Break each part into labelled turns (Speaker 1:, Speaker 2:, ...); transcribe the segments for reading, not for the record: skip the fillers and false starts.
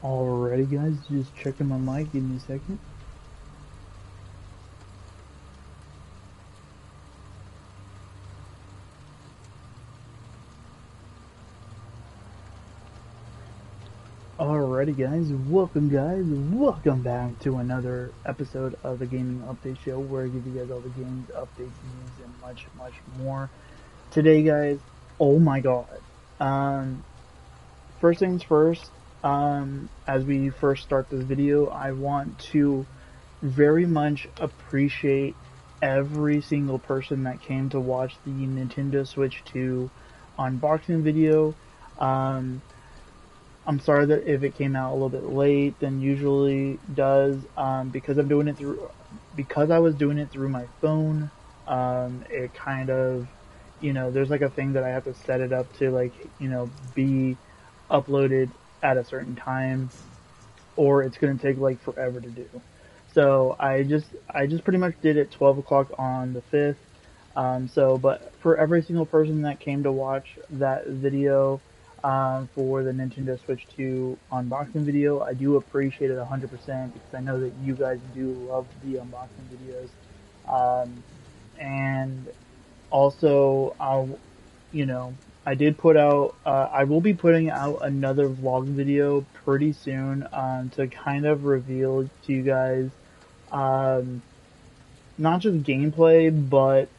Speaker 1: Alrighty guys, just checking my mic, give me a second. Alrighty welcome back to another episode of the Gaming Update Show where I give you guys all the games, updates, news, and much more. Today guys, oh my god. First things first, as we first start this video, I want to very much appreciate every single person that came to watch the Nintendo Switch 2 unboxing video. I'm sorry that if it came out a little bit late than usually does, because I was doing it through my phone. It kind of, there's like a thing that I have to set it up to, like, be uploaded at a certain time, or it's gonna take like forever to do. So I just pretty much did it 12 o'clock on the 5th. But for every single person that came to watch that video, for the Nintendo Switch 2 unboxing video, I do appreciate it 100% because I know that you guys do love the unboxing videos. And also, I did put out, I will be putting out another vlog video pretty soon, to kind of reveal to you guys, not just gameplay, but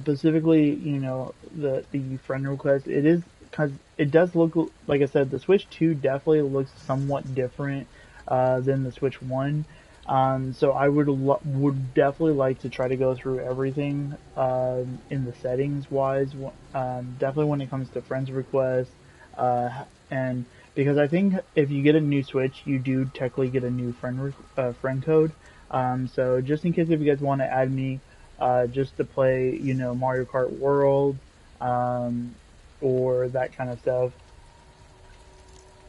Speaker 1: specifically, the friend request. It is because it does look, like I said, the Switch 2 definitely looks somewhat different than the Switch 1. So I would definitely like to try to go through everything in the settings wise. Definitely when it comes to friends requests, and because I think if you get a new Switch, you do technically get a new friend code. So just in case if you guys want to add me, just to play, Mario Kart World, or that kind of stuff,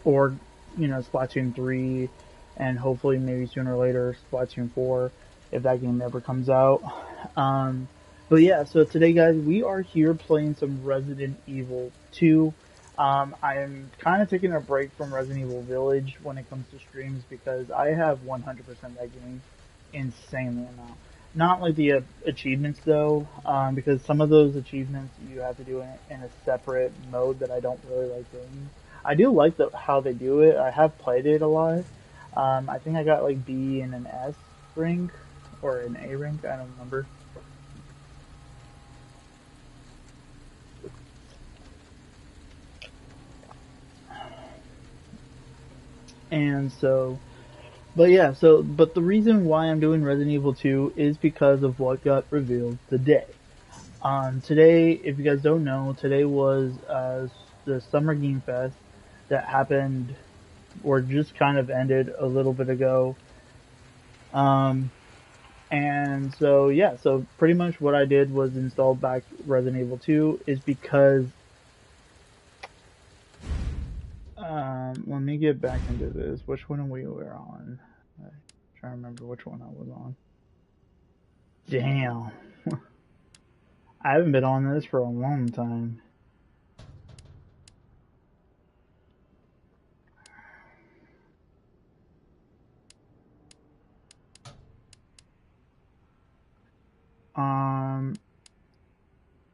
Speaker 1: or, Splatoon 3, and hopefully maybe sooner or later Splatoon 4, if that game ever comes out. But yeah, so today guys, we are here playing some Resident Evil 2. I am kind of taking a break from Resident Evil Village when it comes to streams because I have 100% that game insanely amount. Not like the achievements though, because some of those achievements you have to do in a separate mode that I don't really like doing. I do like how they do it. I have played it a lot. I think I got like B and an S rank, or an A rank, I don't remember. And so, but yeah, but the reason why I'm doing Resident Evil 2 is because of what got revealed today. Today, if you guys don't know, today was the Summer Game Fest that happened, or just kind of ended a little bit ago. And so yeah, so pretty much what I did was install back Resident Evil 2 is because let me get back into this. Which one we were on? I'm trying to remember which one I was on. Damn. I haven't been on this for a long time.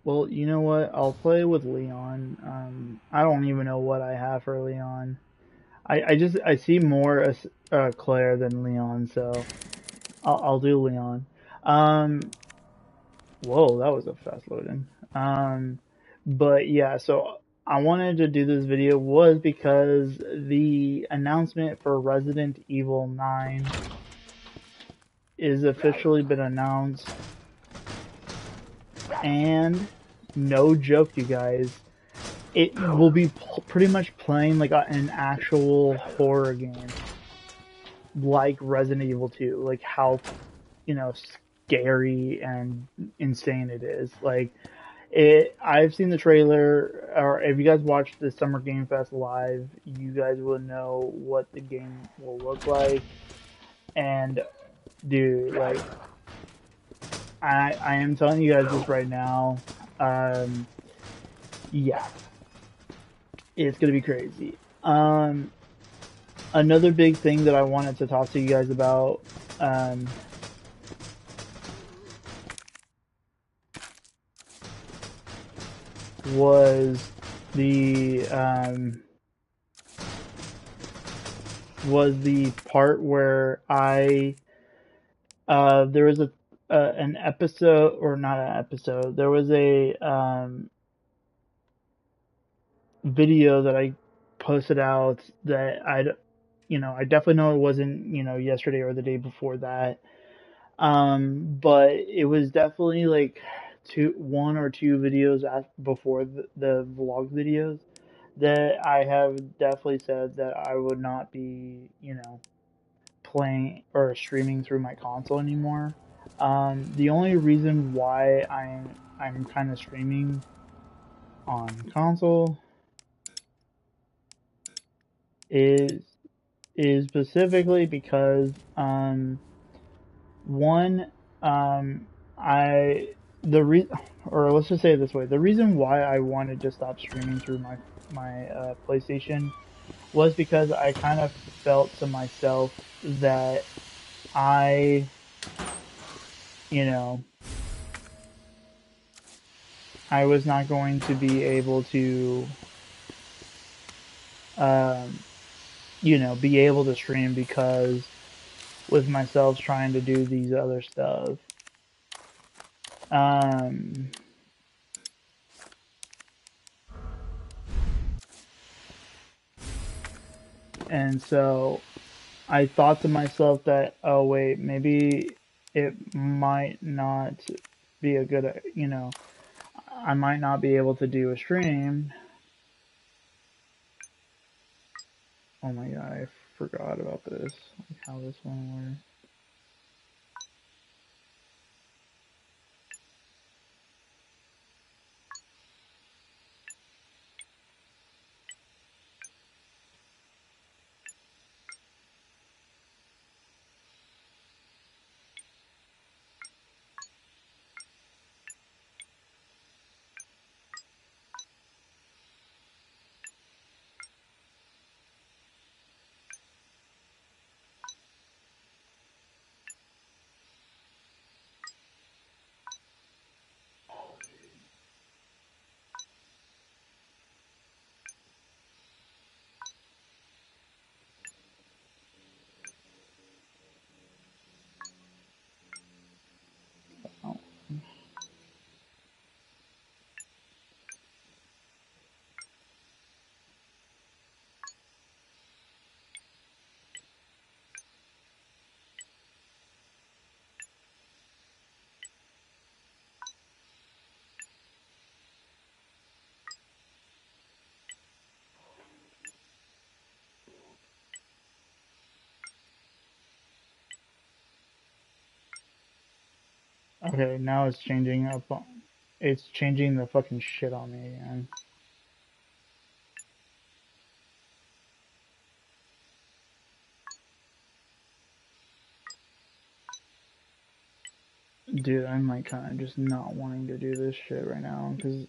Speaker 1: Well, you know what? I'll play with Leon. I don't even know what I have for Leon. I see more Claire than Leon, so I'll do Leon. Whoa, that was a fast loading. But yeah, so I wanted to do this video was because the announcement for Resident Evil 9 is officially been announced, and no joke, you guys, it will be pretty much playing like an actual horror game, like Resident Evil 2, like how, scary and insane it is. Like, I've seen the trailer, or if you guys watched the Summer Game Fest live, you guys will know what the game will look like. And dude, like, I am telling you guys this right now. Yeah, it's gonna be crazy. another big thing that I wanted to talk to you guys about, um, was the part where I there was a an episode, or not an episode. There was a video that I posted out that I definitely know it wasn't, yesterday or the day before that. But it was definitely like one or two videos before the vlog videos that I have definitely said that I would not be, playing or streaming through my console anymore. The only reason why I'm kind of streaming on console is specifically because one, I the re or let's just say it this way, the reason why I wanted to stop streaming through my PlayStation was because I kind of felt to myself that I, you know, I was not going to be able to, um, be able to stream because with myself trying to do these other stuff. Um, and so I thought to myself that, oh wait, maybe it might not be a good, I might not be able to do a stream. Oh my god, I forgot about this, like how this one works. Oh. Okay, now it's changing up. It's changing the fucking shit on me again. Dude, I'm like kind of just not wanting to do this shit right now because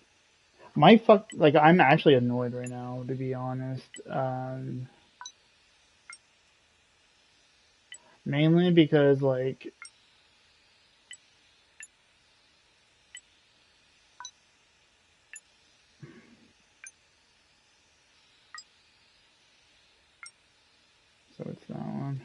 Speaker 1: like I'm actually annoyed right now, to be honest. Mainly because like so it's that one.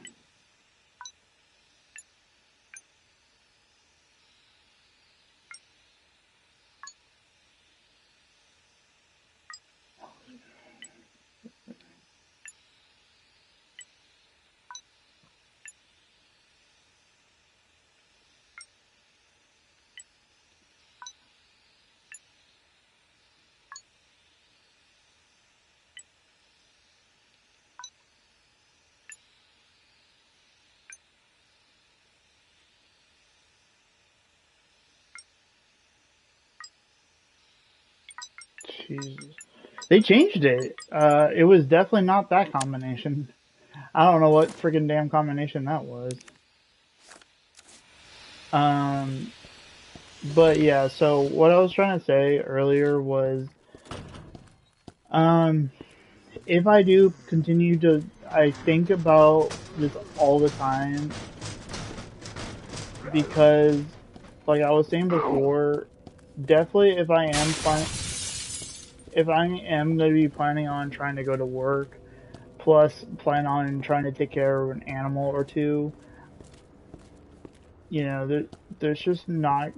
Speaker 1: Jesus. They changed it. It was definitely not that combination. I don't know what freaking damn combination that was. Um, but yeah, so what I was trying to say earlier was, um, if I do continue to I think about this all the time because, like I was saying before, definitely if I am gonna be planning on trying to go to work, plus plan on trying to take care of an animal or two, you know, there's just not.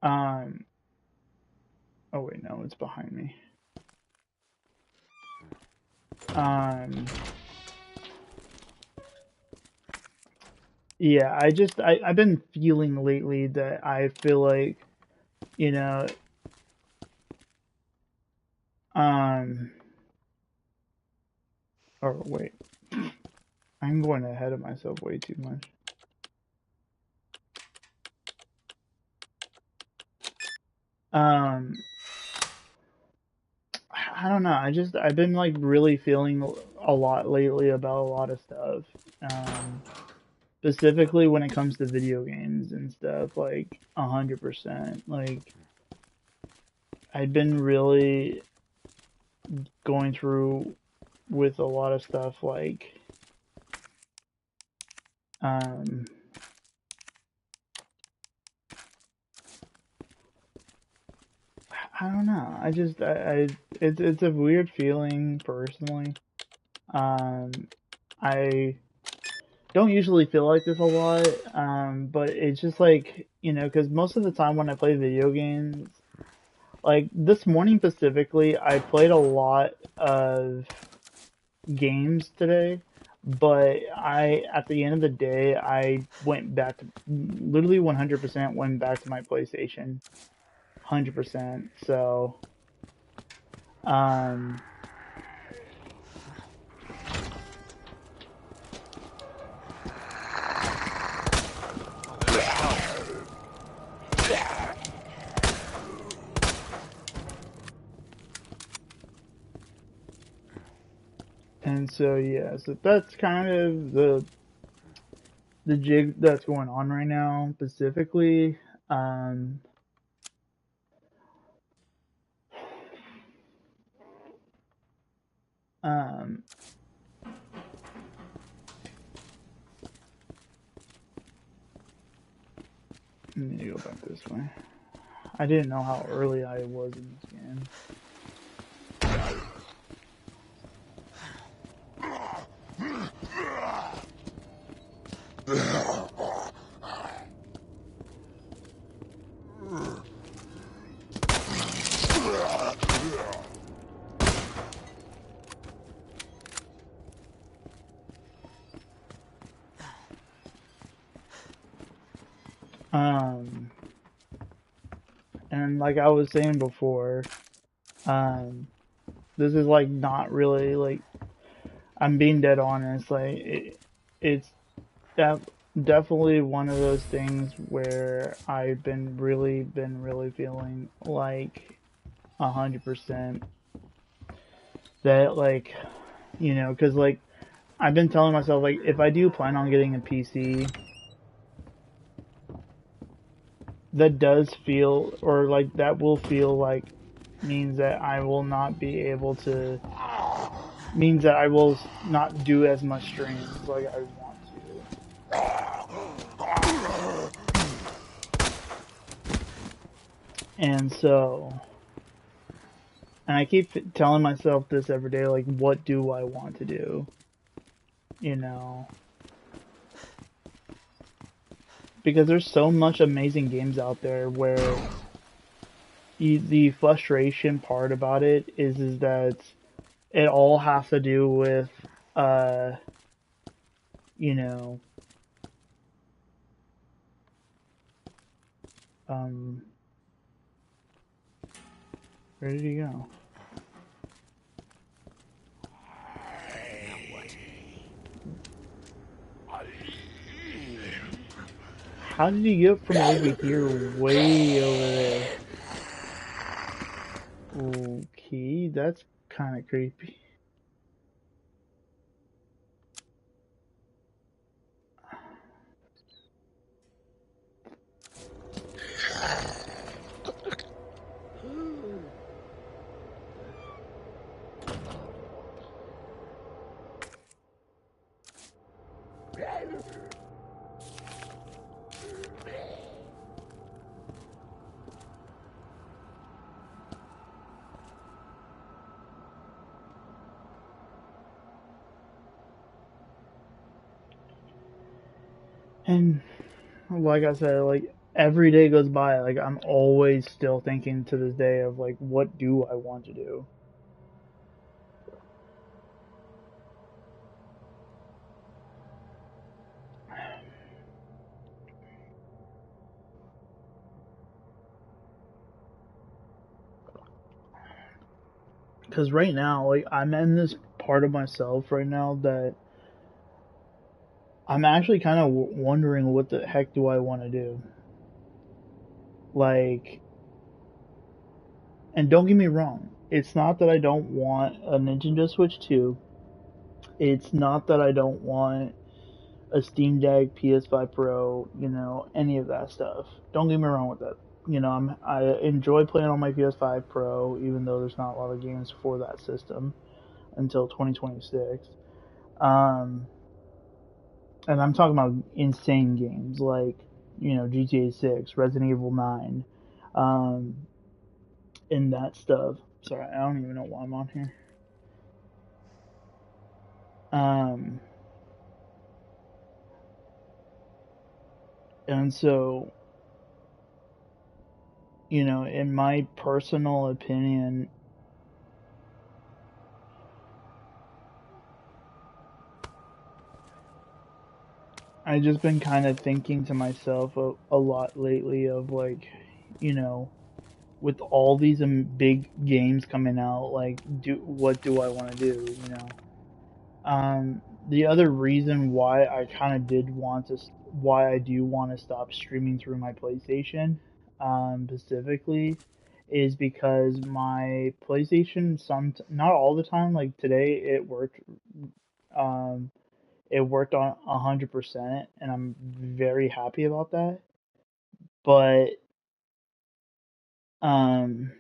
Speaker 1: Um. Oh wait, no, it's behind me. Um. Yeah, I've been feeling lately that I feel like, you know, um, or wait, I'm going ahead of myself way too much. Um, I don't know. I've been like really feeling a lot lately about a lot of stuff. Um, Specifically when it comes to video games and stuff, like 100%. Like I've been really going through with a lot of stuff like um I don't know. It's a weird feeling personally. Um I don't usually feel like this a lot, but it's just like, you know, because most of the time when I play video games, like this morning specifically, I played a lot of games today, but at the end of the day, I went back to literally 100% went back to my PlayStation. 100%. So, um, and so yeah, so that's kind of the jig that's going on right now, specifically. Um, um, Let me go back this way. I didn't know how early I was in this game. Um, and like I was saying before, um, this is like not really like I'm being dead honest. Like it's def definitely one of those things where I've been really feeling like 100% that like, you know, because like I've been telling myself like if I do plan on getting a PC, that does feel or like that will feel like means that I will not be able to means that I will not do as much streams like I want to. And so, and I keep telling myself this every day, like, what do I want to do? You know? Because there's so much amazing games out there where the frustration part about it is that it all has to do with, uh, you know, um, where did he go? How did he get from over here way over there? Okay, that's kind of creepy. And like I said, like every day goes by, like I'm always still thinking to this day of like, what do I want to do? Because right now, like I'm in this part of myself right now that I'm actually kind of wondering what the heck do I want to do? Like, and don't get me wrong, it's not that I don't want a Nintendo Switch 2. It's not that I don't want a Steam Deck, PS5 Pro, any of that stuff. Don't get me wrong with that. I enjoy playing on my PS5 Pro, even though there's not a lot of games for that system until 2026. Um, and I'm talking about insane games like, GTA 6, Resident Evil 9, um, and that stuff. Sorry, I don't even know why I'm on here. Um, and so, in my personal opinion, I just been kind of thinking to myself a lot lately of like, you know, with all these big games coming out, like, what do I want to do? The other reason why I kind of why I do want to stop streaming through my PlayStation, specifically, is because my PlayStation, not all the time, like today um, it worked on 100%, and I'm very happy about that. But um,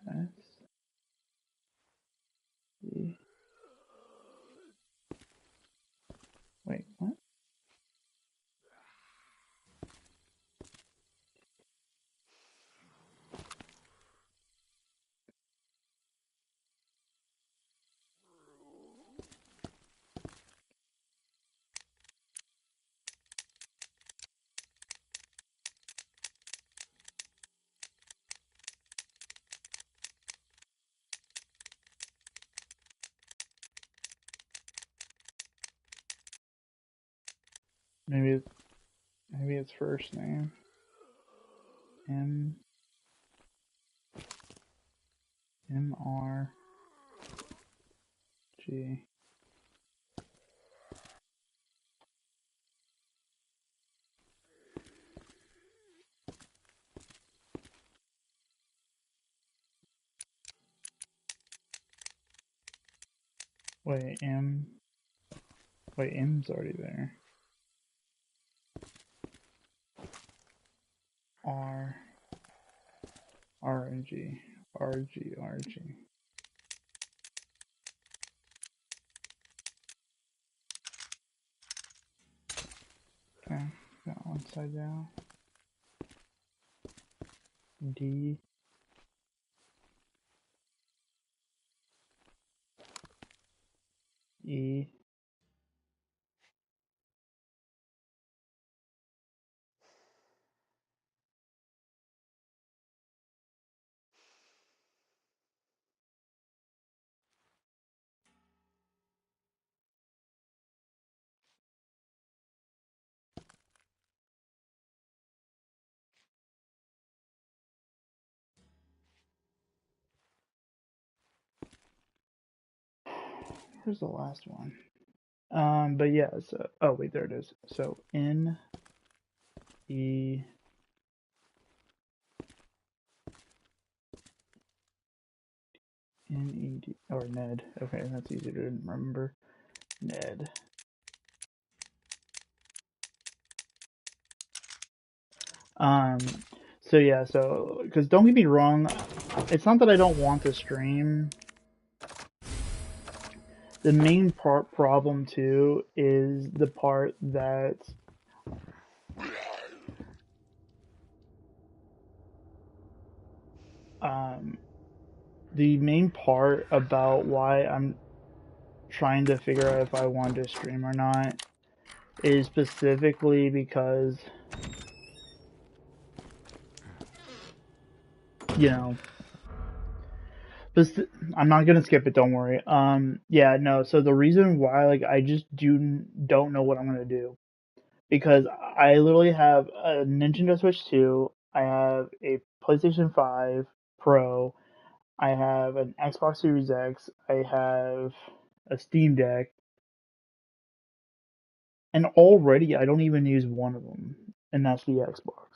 Speaker 1: let's see. Wait, what? Maybe maybe it's first name MRG. Wait, M's already there. R RG RG. Okay, got one side down. D E. Where's the last one? But yeah, so oh wait, there it is. So E NED or Ned. Okay, that's easier to remember. Ned. Um, so yeah, so because don't get me wrong, it's not that I don't want to stream. The main problem too is the part that um, the main part about why I'm trying to figure out if I want to stream or not is specifically because, you know, but I'm not gonna skip it. Don't worry. Yeah, no. So the reason why, like, I just don't know what I'm gonna do because I literally have a Nintendo Switch 2. I have a PlayStation 5 Pro. I have an Xbox Series X. I have a Steam Deck, and already I don't even use one of them, and that's the Xbox.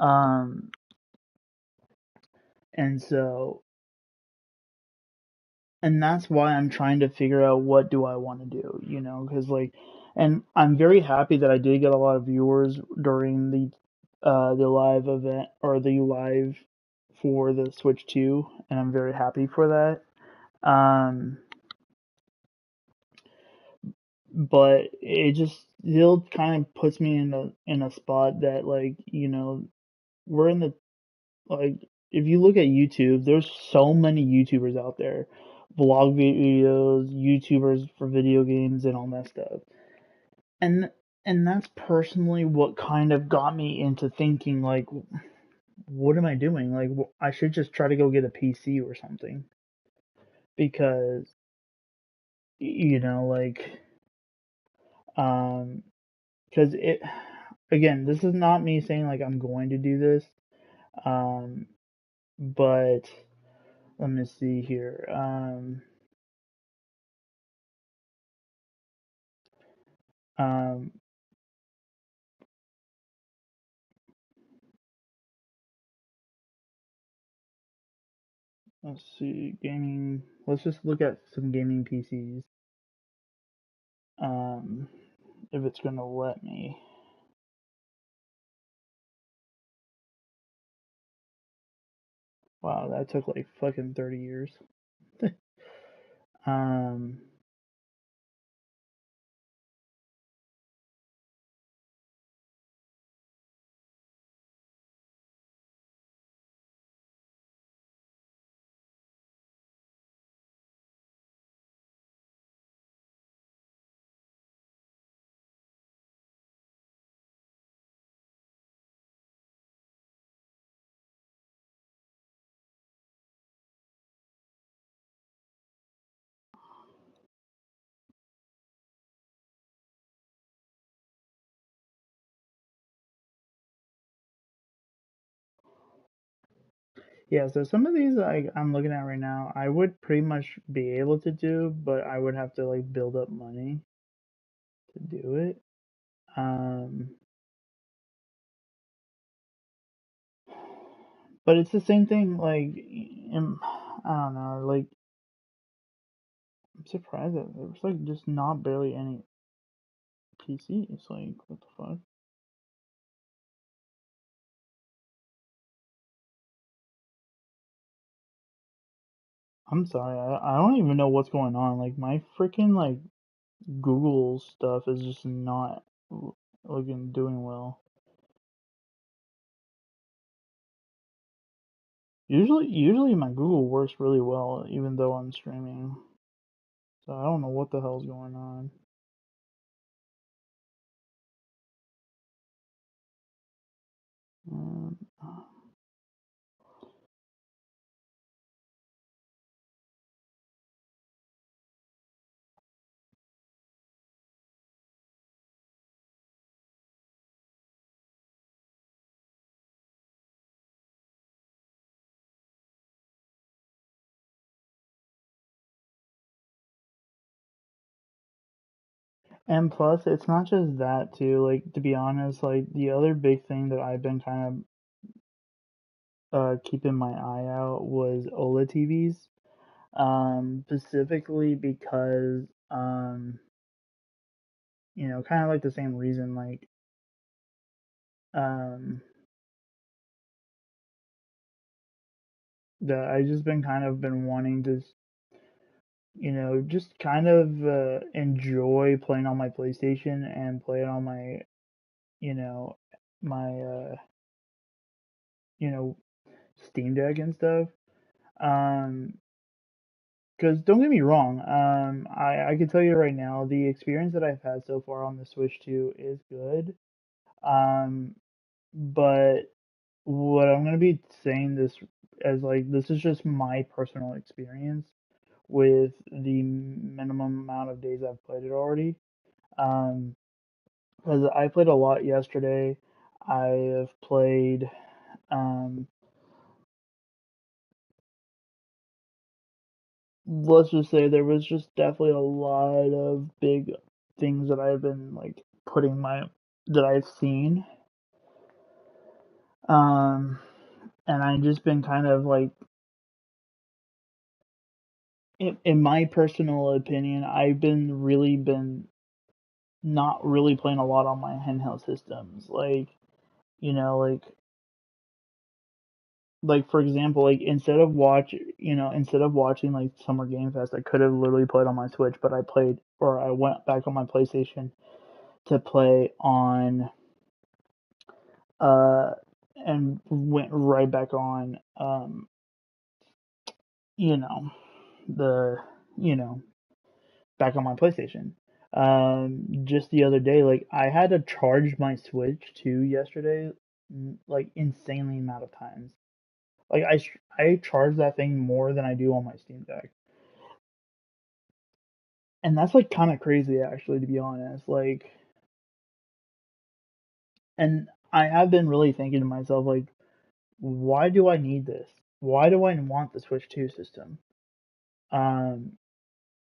Speaker 1: Um, and so, and that's why I'm trying to figure out what do I want to do, you know, because like, and I'm very happy that I did get a lot of viewers during the live event or the live for the Switch 2, and I'm very happy for that. But it just still kind of puts me in a spot that, like, you know, we're in the, like, if you look at YouTube, there's so many YouTubers out there, vlog videos, YouTubers for video games and all that stuff. And and that's personally what kind of got me into thinking, like, what am I doing? Like, I should just try to go get a PC or something because, you know, like, um because it, again, this is not me saying like I'm going to do this, um but let me see here. Um let's see, gaming, let's just look at some gaming PCs, um if it's gonna let me. Wow, that took like fucking 30 years. um yeah, so some of these I'm looking at right now, I would pretty much be able to do, but I would have to like build up money to do it. um But it's the same thing, like, I don't know, like, I'm surprised that there's, like, just not barely any PCs, like, what the fuck? I'm sorry, I don't even know what's going on, like, my freaking, like, Google stuff is just not looking, doing well. Usually my Google works really well, even though I'm streaming, so I don't know what the hell's going on. Um, and plus, it's not just that too. Like, to be honest, like, the other big thing that I've been kind keeping my eye out was OLED TVs. Specifically because, you know, kind of like the same reason, like, um, that I just been kind of been wanting to, you know, just kind of enjoy playing on my PlayStation and playing on my, you know, my, you know, Steam Deck and stuff. Um, because don't get me wrong, I can tell you right now, the experience that I've had so far on the Switch 2 is good. Um, but what I'm gonna be saying this as like this is just my personal experience with the minimum amount of days I've played it already. Um, because I played a lot yesterday. I have played um let's just say there was just definitely a lot of big things that I've been like putting my that I've seen. Um, and I've just been kind of like, in my personal opinion, I've been really been not really playing a lot on my handheld systems. Like, you know, like for example, like instead of watching like Summer Game Fest, I could have literally played on my Switch, but I went back on my PlayStation to play on uh and went right back on you know the you know back on my PlayStation. Just the other day, like I had to charge my Switch 2 yesterday, like insanely amount of times. Like I charge that thing more than I do on my Steam Deck, and that's like kind of crazy actually, to be honest. Like, and I have been really thinking to myself, like, why do I need this? Why do I want the Switch 2 system? Um,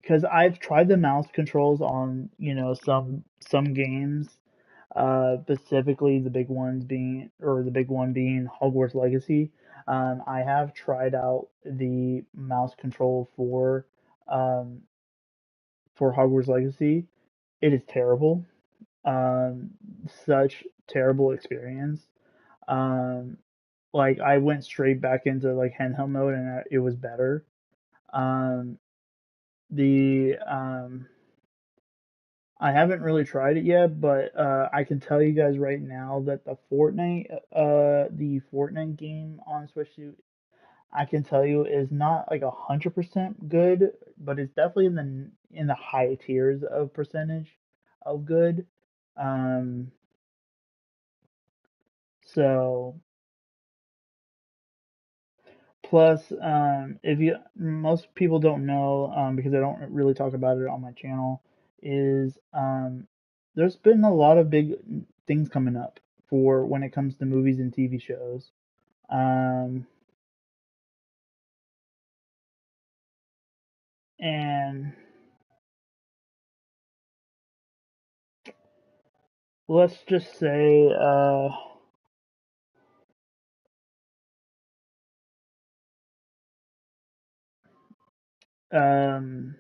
Speaker 1: because I've tried the mouse controls on, some games, specifically the big one being Hogwarts Legacy. I have tried out the mouse control um, for Hogwarts Legacy. It is terrible. Um, Such terrible experience. Um, like I went straight back into like handheld mode and it was better. Um, the I haven't really tried it yet, but I can tell you guys right now that the Fortnite game on Switch 2, I can tell you is not like 100% good, but it's definitely in the high tiers of percentage of good. Um, so plus, if you most people don't know, because I don't really talk about it on my channel, is there's been a lot of big things coming up for when it comes to movies and TV shows. Um, and let's just say, um,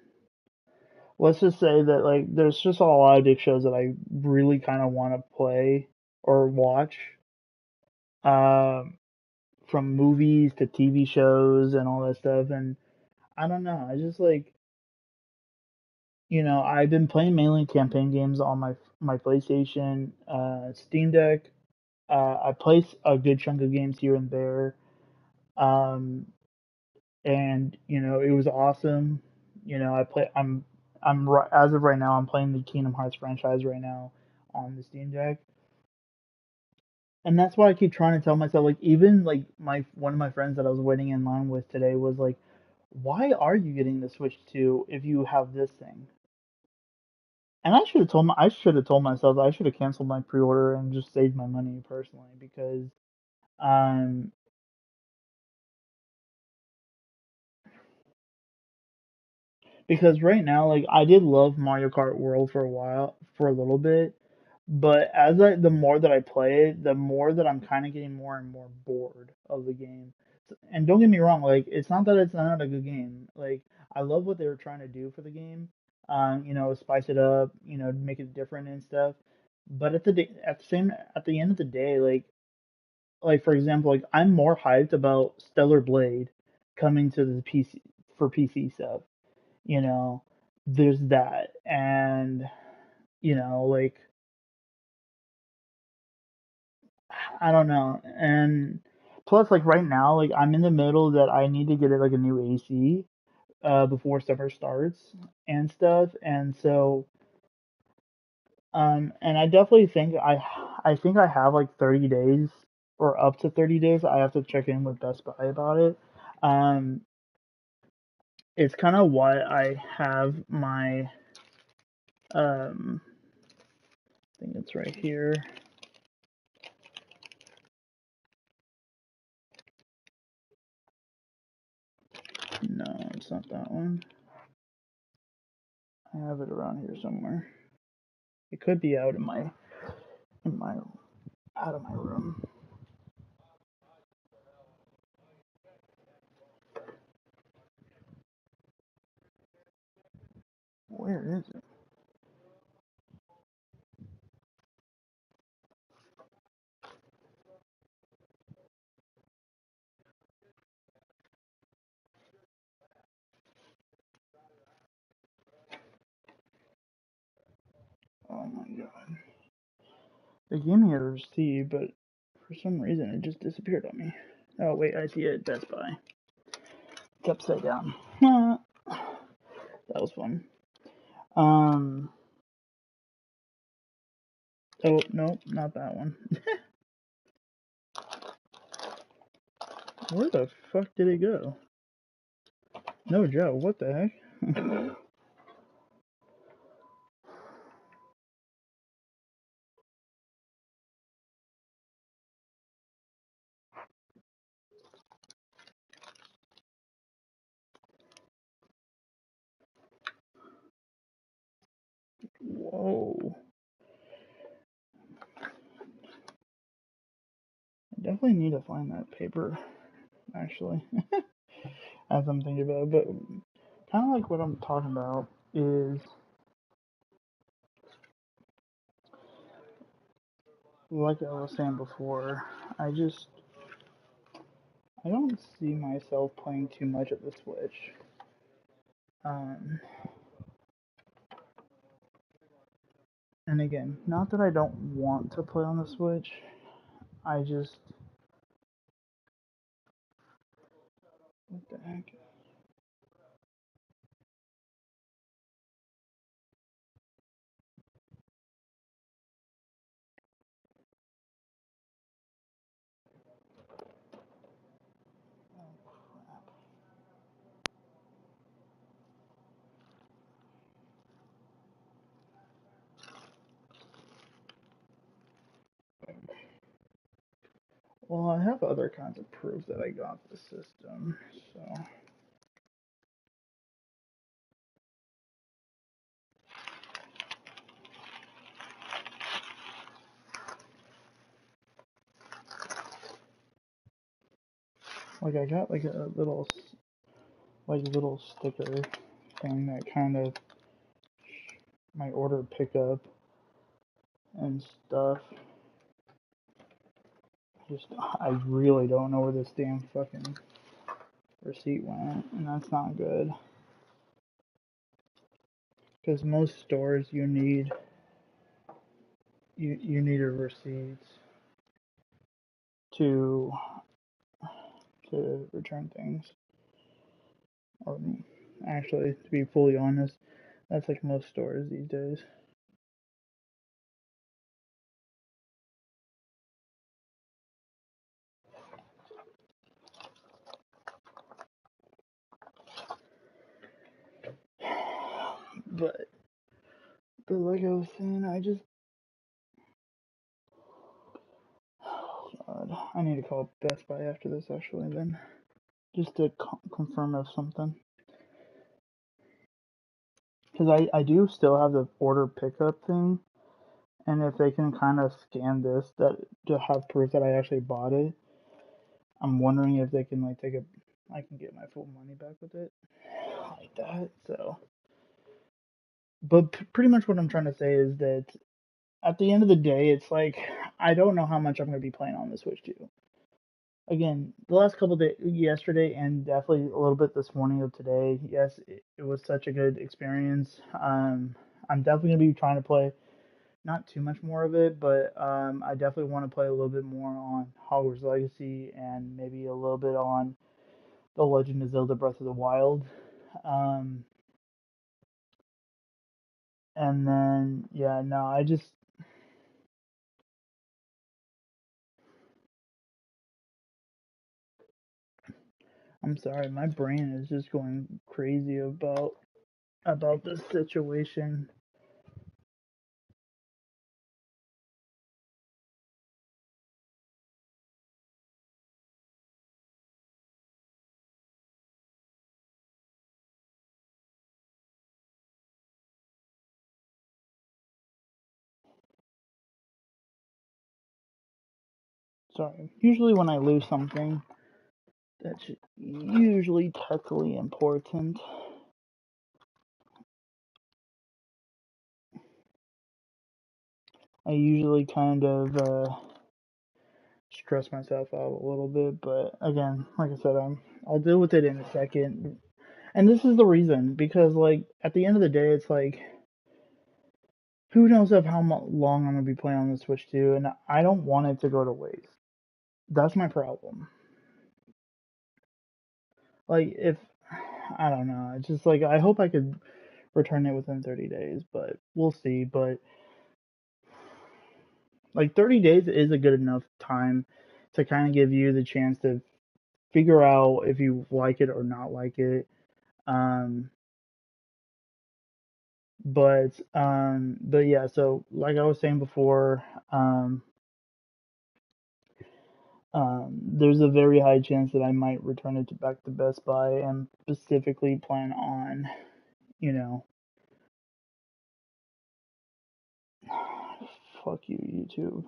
Speaker 1: let's just say that like there's just a lot of big shows that I really kind of want to play or watch. Um, from movies to TV shows and all that stuff, and I don't know. I just like, I've been playing mainly campaign games on my PlayStation, Steam Deck. I play a good chunk of games here and there, um, and it was awesome. I play. As of right now, I'm playing the Kingdom Hearts franchise right now on the Steam Deck, and that's why I keep trying to tell myself. Like even like my one of my friends that I was waiting in line with today was like, "Why are you getting the Switch 2 if you have this thing?" And I should have told myself I should have canceled my pre-order and just saved my money personally um because right now like I did love Mario Kart World for a little bit, but the more that I play it, the more that I'm kind of getting more and more bored of the game. And don't get me wrong, like it's not that it's not a good game. Like I love what they were trying to do for the game. Spice it up, make it different and stuff. But at the end of the day, like for example, like I'm more hyped about Stellar Blade coming to the PC for PC stuff. You know, there's that, and like I don't know, and Plus, like right now, like I'm in the middle that I need to get it like a new AC before summer starts and stuff, and so and I definitely think I think I have like 30 days or up to 30 days. I have to check in with Best Buy about it. Um, it's kind of why I have my I think it's right here. No, it's not that one. I have it around here somewhere. It could be out in my out of my room. Where is it? Oh my god. They gave me a receipt, but for some reason it just disappeared on me. Oh wait, I see it at Best Buy. It's upside down. That was fun. Um. Oh no, not that one. Where the fuck did it go? No Joe. What the heck? Whoa. I definitely need to find that paper. Actually, as I'm thinking about it, but kind of like what I'm talking about is like I was saying before. I don't see myself playing too much of the Switch. Um, and again, not that I don't want to play on the Switch. I just what the heck? Well, I have other kinds of proof that I got the system, so like I got like a little sticker thing that kind of my order pickup and stuff. Just I really don't know where this damn fucking receipt went, and that's not good. Because most stores you need a receipt to return things. Or actually, to be fully honest, that's like most stores these days. But like I was saying, oh God, I need to call Best Buy after this actually then, just to confirm of something. Because I do still have the order pickup thing, and if they can kind of scan this that to have proof that I actually bought it, I'm wondering if they can like I can get my full money back with it, like that. So, but pretty much what I'm trying to say is that at the end of the day, it's like I don't know how much I'm going to be playing on the Switch 2. Again, the last couple of days, yesterday and definitely a little bit this morning of today, yes, it was such a good experience. I'm definitely going to be trying to play not too much more of it, but I definitely want to play a little bit more on Hogwarts Legacy and maybe a little bit on The Legend of Zelda Breath of the Wild. Um, and then yeah, no, I'm sorry, my brain is just going crazy about this situation. Sorry. Usually when I lose something that's usually technically important, I usually kind of stress myself out a little bit. But again, like I said, I'll deal with it in a second. And this is the reason because like at the end of the day, it's like who knows of how long I'm gonna be playing on the Switch 2, and I don't want it to go to waste. That's my problem. Like if I don't know, it's just like I hope I could return it within 30 days, but we'll see. But like 30 days is a good enough time to kind of give you the chance to figure out if you like it or not like it. Um, but yeah, so like I was saying before, there's a very high chance that I might return it back to Best Buy and specifically plan on, you know, fuck you, YouTube.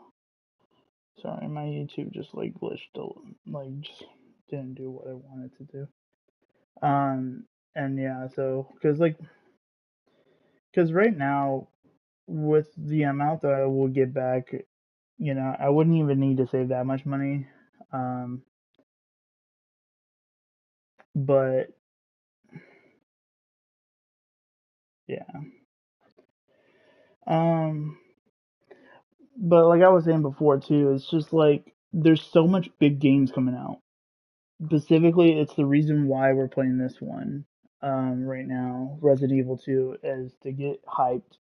Speaker 1: Sorry, my YouTube just like glitched, like just didn't do what I wanted to do. Um, and yeah, so because right now with the amount that I will get back, I wouldn't even need to save that much money. Um, but yeah. Um, but like I was saying before too, it's just like there's so much big games coming out. Specifically, it's the reason why we're playing this one right now, Resident Evil 2, is to get hyped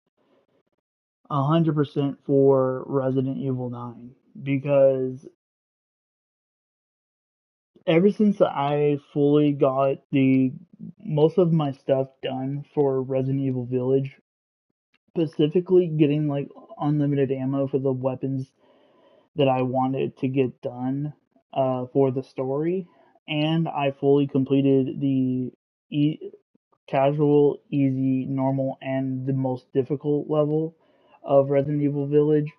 Speaker 1: 100% for Resident Evil 9 because ever since I fully got the most of my stuff done for Resident Evil Village, specifically getting like unlimited ammo for the weapons that I wanted to get done for the story, and I fully completed the e- casual, easy, normal, and the most difficult level of Resident Evil Village.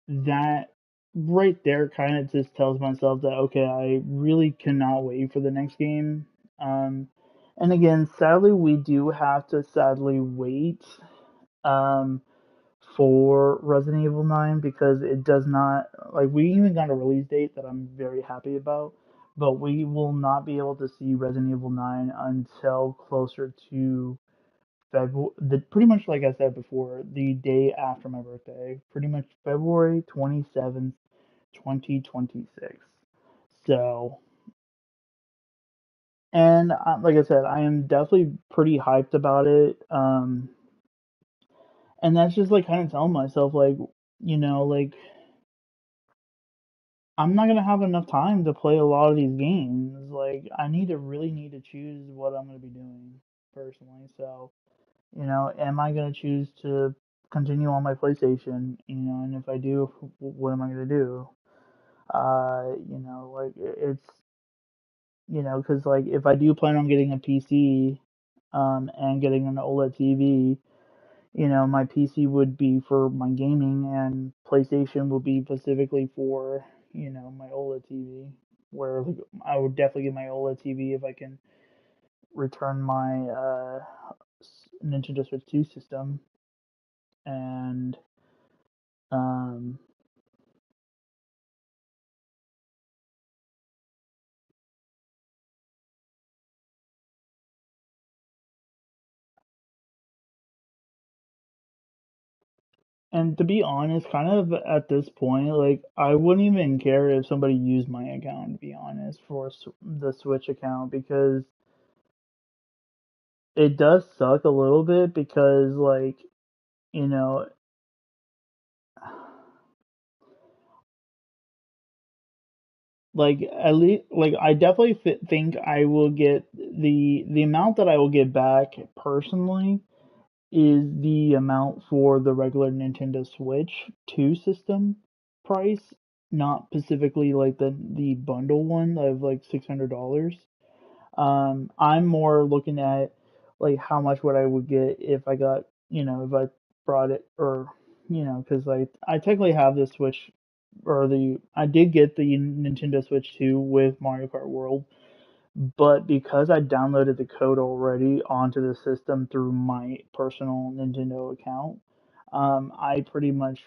Speaker 1: That right there kind of just tells myself that okay, I really cannot wait for the next game. Um, and again, sadly, we do have to sadly wait um, for Resident Evil 9 because it does not like we even got a release date that I'm very happy about, but we will not be able to see Resident Evil 9 until closer to February, pretty much like I said before, the day after my birthday, pretty much February 27th, 2026. So, and like I said, I am definitely pretty hyped about it. And that's just like kind of telling myself, like, like I'm not gonna have enough time to play a lot of these games. Like, I really need to choose what I'm gonna be doing personally. So, am I gonna choose to continue on my PlayStation? And if I do, what am I gonna do? Like it's because like if I do plan on getting a PC, and getting an OLED TV, my PC would be for my gaming, and PlayStation would be specifically for my OLED TV. Where like, I would definitely get my OLED TV if I can return my Nintendo Switch 2 system, and um, And to be honest, kind of at this point, like I wouldn't even care if somebody used my account, to be honest, for the Switch account because it does suck a little bit because like, you know, like at least like I definitely think I will get the amount that I will get back personally is the amount for the regular Nintendo Switch 2 system price, not specifically like the bundle one of like $600. I'm more looking at like how much what I would get if I got, if I brought it or, because I technically have the Switch or I did get the Nintendo Switch 2 with Mario Kart World, but because I downloaded the code already onto the system through my personal Nintendo account, I pretty much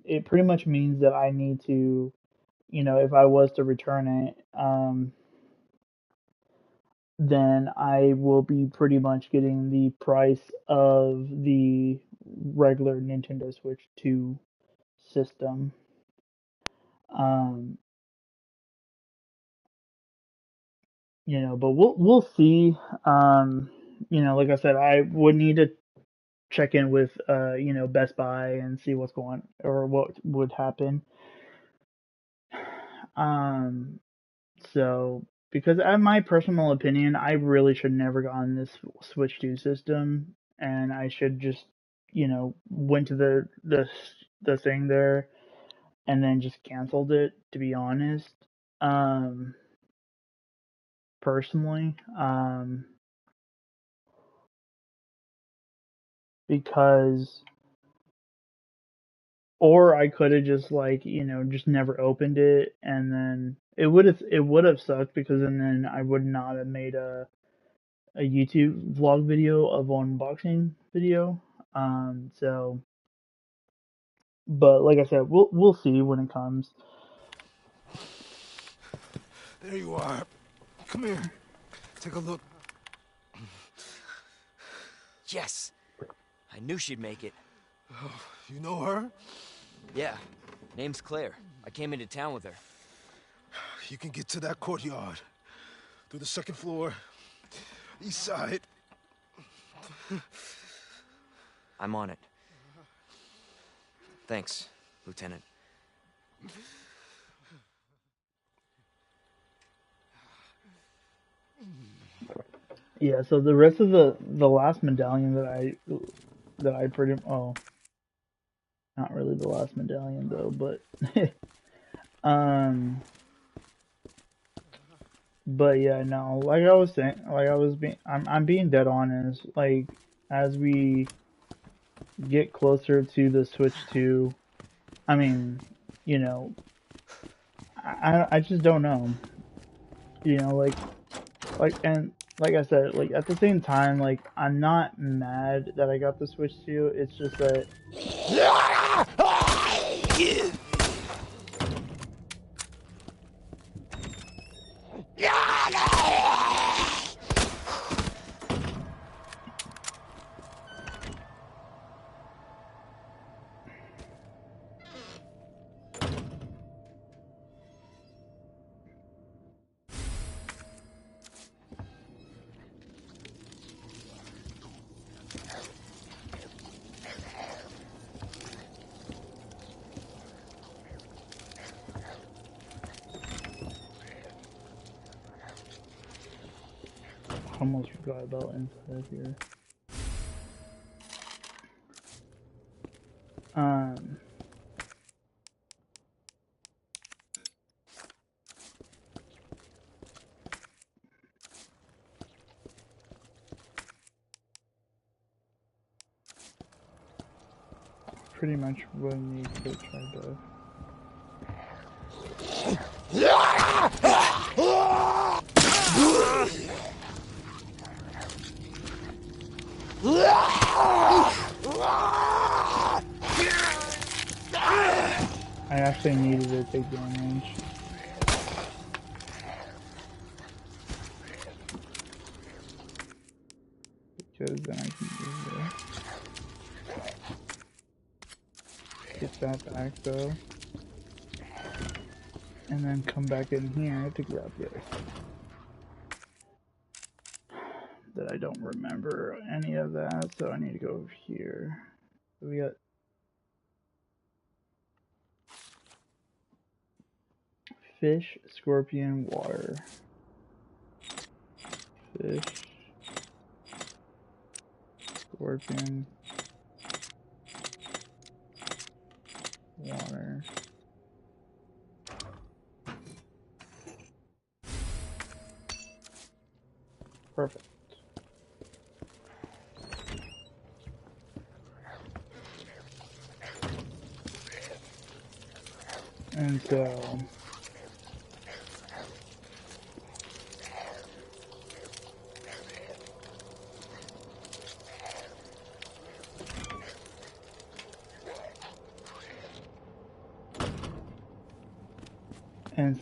Speaker 1: it pretty much means that I need to, if I was to return it, then I will be pretty much getting the price of the regular Nintendo Switch 2 system. Um, but we'll see. Um, like I said, I would need to check in with Best Buy and see what's going or what would happen. Um, so because in my personal opinion, I really should never gotten this Switch 2 system, and I should just went to the thing there and then just canceled it. To be honest, um, personally, because or I could have just like, just never opened it and then it would have sucked because and then I would not have made a YouTube vlog video of unboxing video. So but like I said, we'll see when it comes.
Speaker 2: There you are. Come here. Take a look.
Speaker 3: Yes! I knew she'd make it.
Speaker 2: Oh, you know her?
Speaker 3: Yeah. Name's Claire. I came into town with her.
Speaker 2: You can get to that courtyard. Through the second floor. East side.
Speaker 3: I'm on it. Thanks, Lieutenant.
Speaker 1: Yeah, so the rest of the last medallion that I pretty not really the last medallion though, but um but yeah, no, like I was saying, like I'm being dead honest. Like as we get closer to the Switch 2, I mean, you know, I just don't know. And like I said, like at the same time, like I'm not mad that I got the Switch 2. It's just that I almost forgot about inside here. Um, pretty much what I need to try to. I actually needed to take damage. Because then I can use it. that back though. And then come back in here to grab this. That I don't remember any of that, so I need to go over here. So we got fish, scorpion, water. Fish, scorpion, water. Perfect. And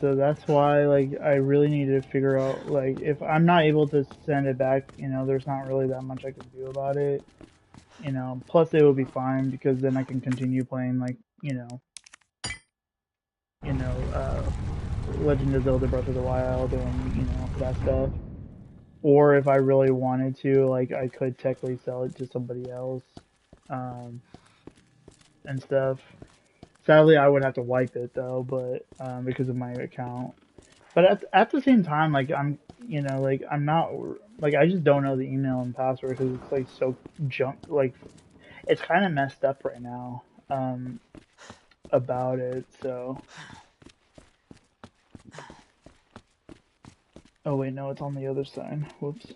Speaker 1: so that's why, like, I really need to figure out, like, if I'm not able to send it back, you know, there's not really that much I can do about it. You know, plus it will be fine because then I can continue playing, like, Legend of Zelda Breath of the Wild and, that stuff. Or if I really wanted to, like, I could technically sell it to somebody else, and stuff. Sadly, I would have to wipe it though, but because of my account. But at the same time, like I'm not like I just don't know the email and password because it's like so junk. Like it's kind of messed up right now about it. So. Oh wait, no, it's on the other side. Whoops.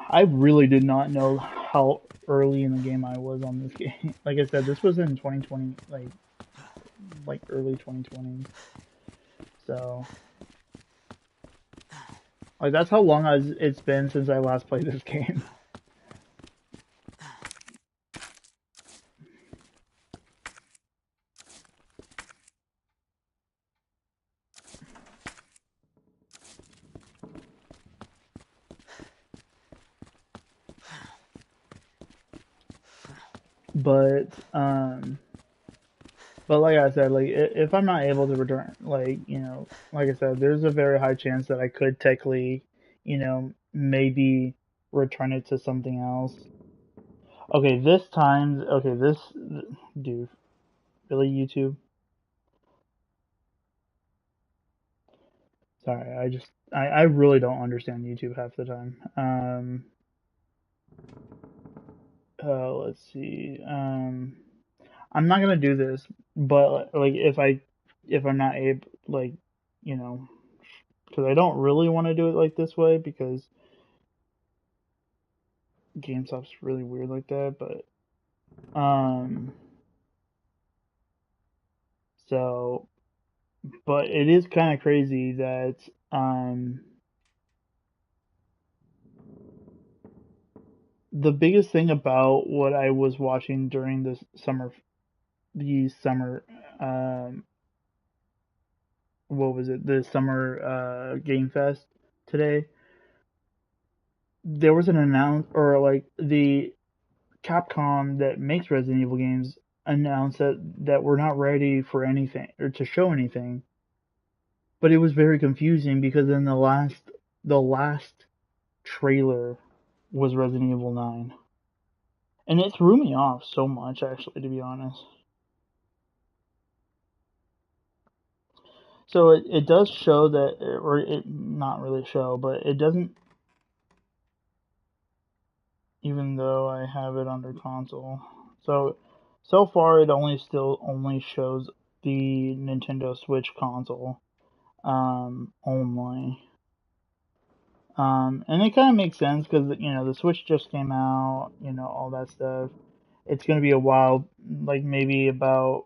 Speaker 1: I really did not know how early in the game I was on this game. Like I said, this was in 2020, like early 2020. So, like that's how long it's been since I last played this game. But like I said, like if I'm not able to return, like like I said, there's a very high chance that I could technically, maybe return it to something else. Okay, this dude, really YouTube? Sorry, I really don't understand YouTube half the time. Let's see. I'm not gonna do this, but like if I'm not able, like, because I don't really want to do it like this way because GameStop's really weird like that. So, but it is kind of crazy that the biggest thing about what I was watching during the summer what was it, the summer game fest today, there was an or like the Capcom that makes Resident Evil games announced that we're not ready for anything or to show anything. But it was very confusing because then the last trailer was Resident Evil 9. And it threw me off so much, actually, to be honest. So it does show that, or it not really show, but it doesn't, even though I have it under console. So far it only shows the Nintendo Switch console, only. And it kind of makes sense because, the Switch just came out, all that stuff. It's going to be a while, like maybe about,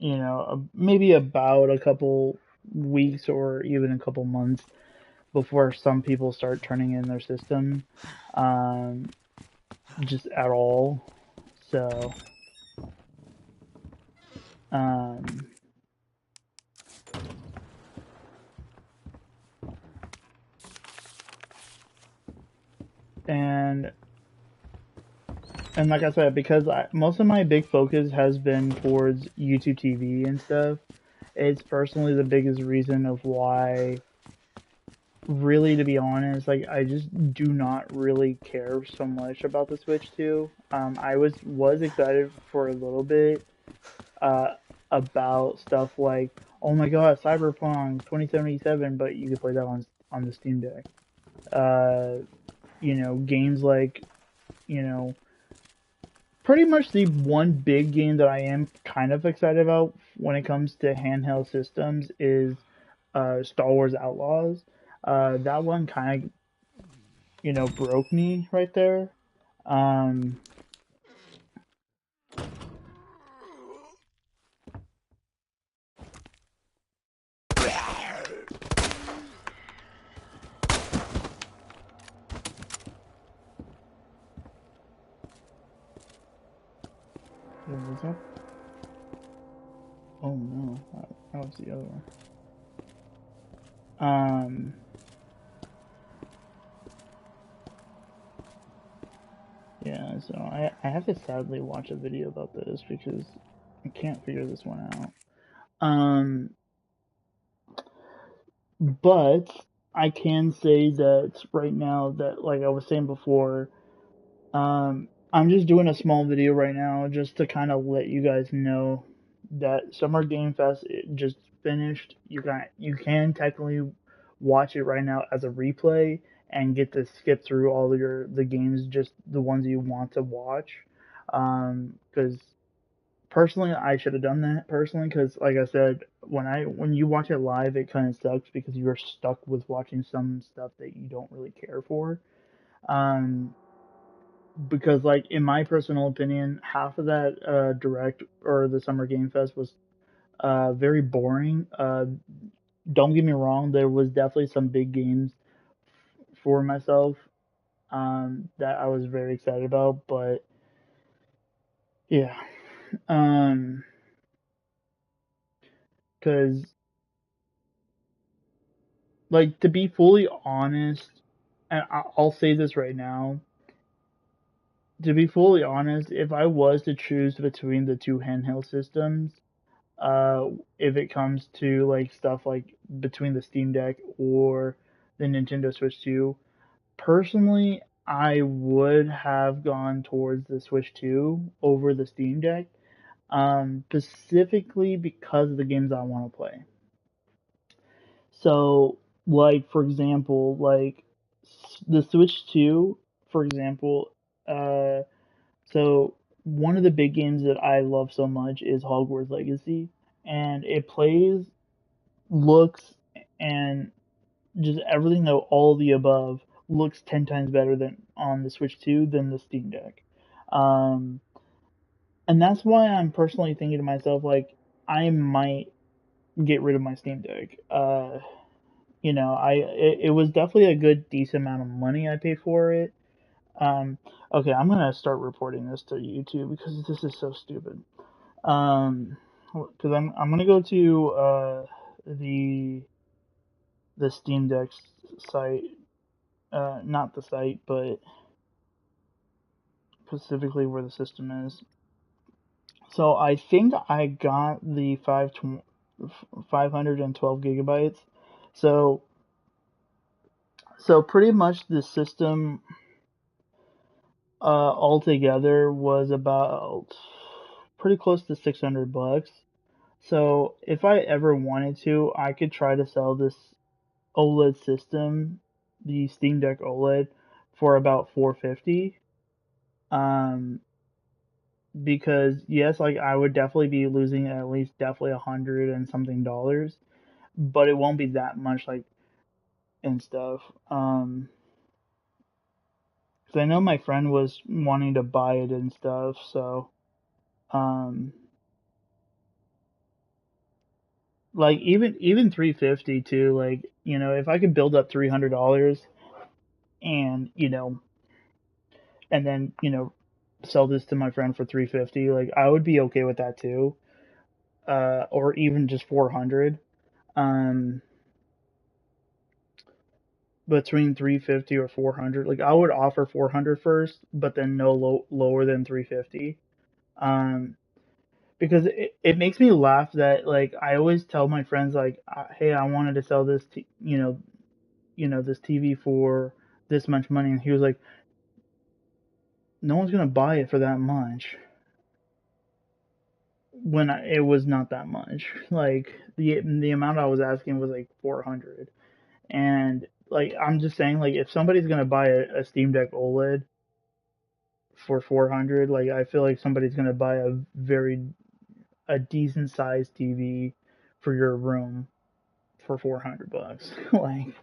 Speaker 1: maybe about a couple weeks or even a couple months before some people start turning in their system, just at all. So, and And like I said, because most of my big focus has been towards YouTube TV and stuff, it's personally the biggest reason of why, really, to be honest, like I just do not really care so much about the Switch 2. I was excited for a little bit, uh, about stuff like, oh my god, Cyberpunk 2077, but you could play that on the Steam Deck. Uh, games like, you know, pretty much the one big game that I am kind of excited about when it comes to handheld systems is Star Wars Outlaws. That one kind of, broke me right there. Um, what was that? Oh no, that was the other one. Um, yeah, so I have to sadly watch a video about this because I can't figure this one out. Um, but I can say that right now that, like I was saying before, I'm just doing a small video right now just to kind of let you guys know that Summer Game Fest, it just finished. You can technically watch it right now as a replay and get to skip through all the games, just the ones you want to watch. Because personally, I should have done that personally, because like I said, when you watch it live, it kind of sucks because you're stuck with watching some stuff that you don't really care for. Um, because, like, in my personal opinion, half of that direct or the Summer Game Fest was very boring. Don't get me wrong, there was definitely some big games for myself, that I was very excited about, but yeah, um, because, like, to be fully honest, and I'll say this right now, to be fully honest, if I was to choose between the two handheld systems, uh, if it comes to like stuff like between the Steam Deck or the Nintendo Switch 2. Personally, I would have gone towards the Switch 2 over the Steam Deck, specifically because of the games I want to play. So, like for example, like the Switch 2, for example, uh, so one of the big games that I love so much is Hogwarts Legacy, and it plays, looks, and just everything, though all the above, looks 10 times better than on the Switch 2 than the Steam Deck. Um, and that's why I'm personally thinking to myself, like, I might get rid of my Steam Deck. It was definitely a good decent amount of money I paid for it. Um, okay, I'm gonna start reporting this to YouTube because this is so stupid. Um, because I'm gonna go to the Steam Deck site, not the site, but specifically where the system is. So I think I got the 512 gigabytes. So pretty much the system altogether was about pretty close to $600. So if I ever wanted to, I could try to sell this OLED system, the Steam Deck OLED, for about 450. Um, because yes, like I would definitely be losing at least definitely 100 and something dollars, but it won't be that much, like, and stuff. Because I know my friend was wanting to buy it and stuff, so um, like even 350 too. Like, if I could build up $300 and and then sell this to my friend for 350, like I would be okay with that too. Or even just 400. Um, between 350 or 400. Like I would offer 400 first, but then no lower than 350. Um, because it makes me laugh that like I always tell my friends like, hey, I wanted to sell this, this TV for this much money, and he was like, no one's gonna buy it for that much. When it was not that much. Like the amount I was asking was like 400, and like I'm just saying like if somebody's gonna buy a Steam Deck OLED for 400, like I feel like somebody's gonna buy a decent sized TV for your room for 400 bucks. Like,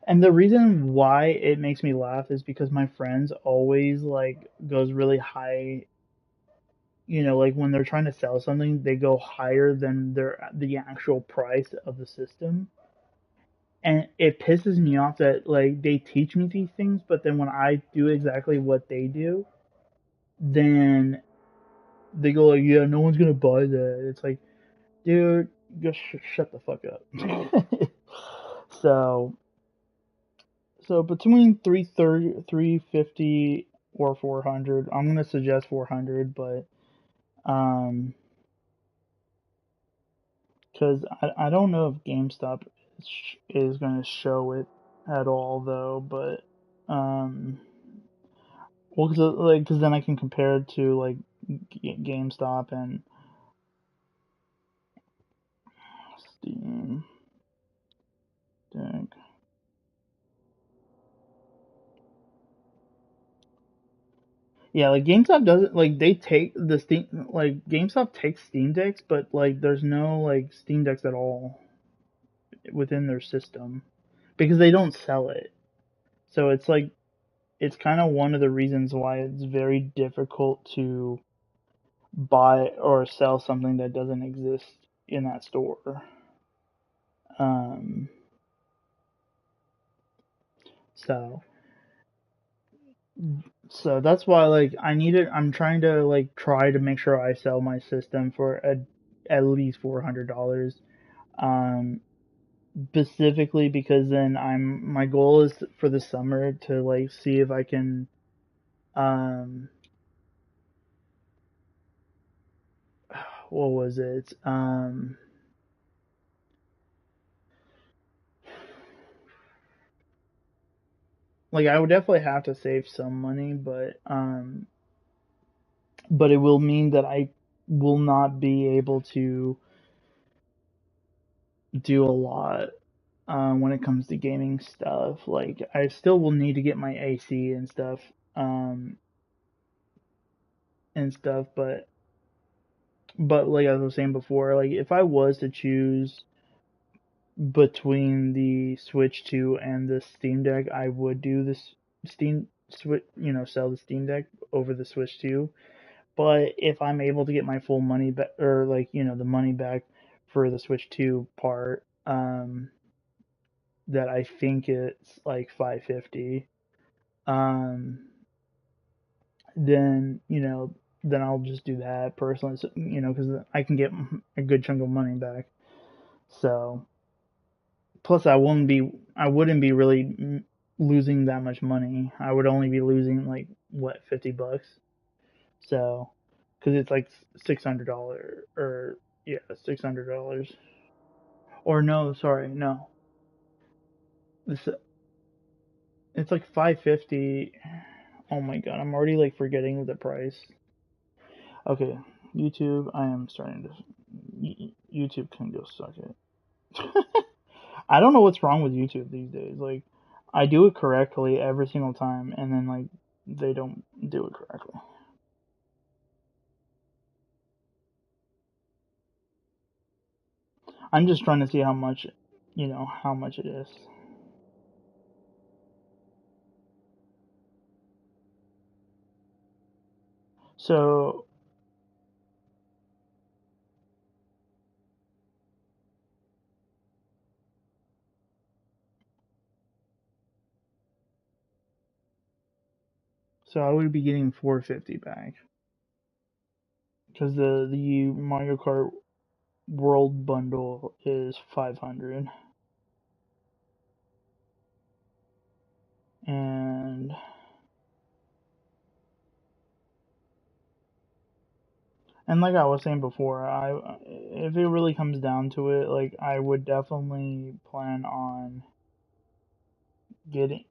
Speaker 1: and the reason why it makes me laugh is because my friends always like goes really high. Like when they're trying to sell something, they go higher than the actual price of the system. And it pisses me off that like they teach me these things, but then when I do exactly what they do, then they go like, "Yeah, no one's gonna buy that." It's like, dude, just shut the fuck up. so, so between 330, 350 or 400, I'm gonna suggest 400, but um, because I don't know if GameStop is gonna show it at all though, but well, cause then I can compare it to like GameStop and Steam Deck. Yeah, like GameStop doesn't like they take the Steam like GameStop takes Steam Decks, but like there's no like Steam Decks at all within their system because they don't sell it. So it's like it's kind of one of the reasons why it's very difficult to buy or sell something that doesn't exist in that store. Um, so so that's why like I'm trying to like try to make sure I sell my system for at least $400. Um, specifically because then my goal is for the summer to like see if I can um what was it? Like I would definitely have to save some money, but it will mean that I will not be able to do a lot when it comes to gaming stuff. Like I still will need to get my AC um, and stuff, but like I was saying before, like if I was to choose between the Switch 2 and the Steam Deck, I would do this Steam Switch, sell the Steam Deck over the Switch 2. But if I'm able to get my full money back, or like the money back for the Switch 2 part, that I think it's like 550, um, then then I'll just do that personally, so, because I can get a good chunk of money back. So plus I wouldn't be really losing that much money. I would only be losing like what, $50. So because it's like $600 or yeah, $600. Or no, sorry, no. This it's like 550. Oh my god, I'm already like forgetting the price. Okay, YouTube, I am starting to YouTube can go suck it. I don't know what's wrong with YouTube these days. Like I do it correctly every single time and then like they don't do it correctly. I'm just trying to see how much it is. So so I would be getting 450 back because the Mario Kart World bundle is 500. And like I was saying before, if it really comes down to it, like I would definitely plan on getting.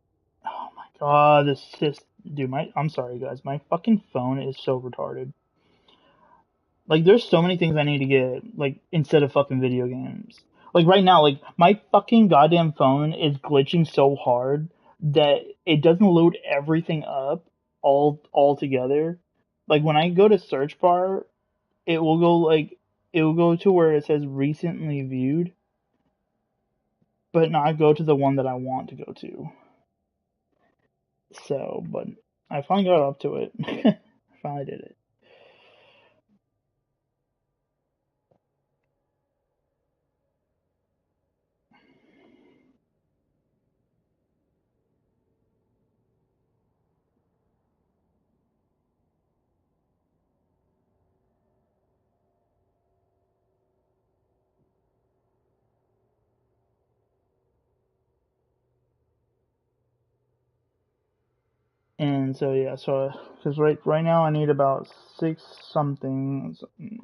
Speaker 1: Oh my god, this just dude. I'm sorry guys, my fucking phone is so retarded. Like there's so many things I need to get like instead of fucking video games. Like right now, like my fucking goddamn phone is glitching so hard that it doesn't load everything up all together. Like when I go to search bar, it will go like it will go to where it says recently viewed, but not go to the one that I want to go to. So, but I finally got up to it. I finally did it. And so yeah, so because right now I need about six something,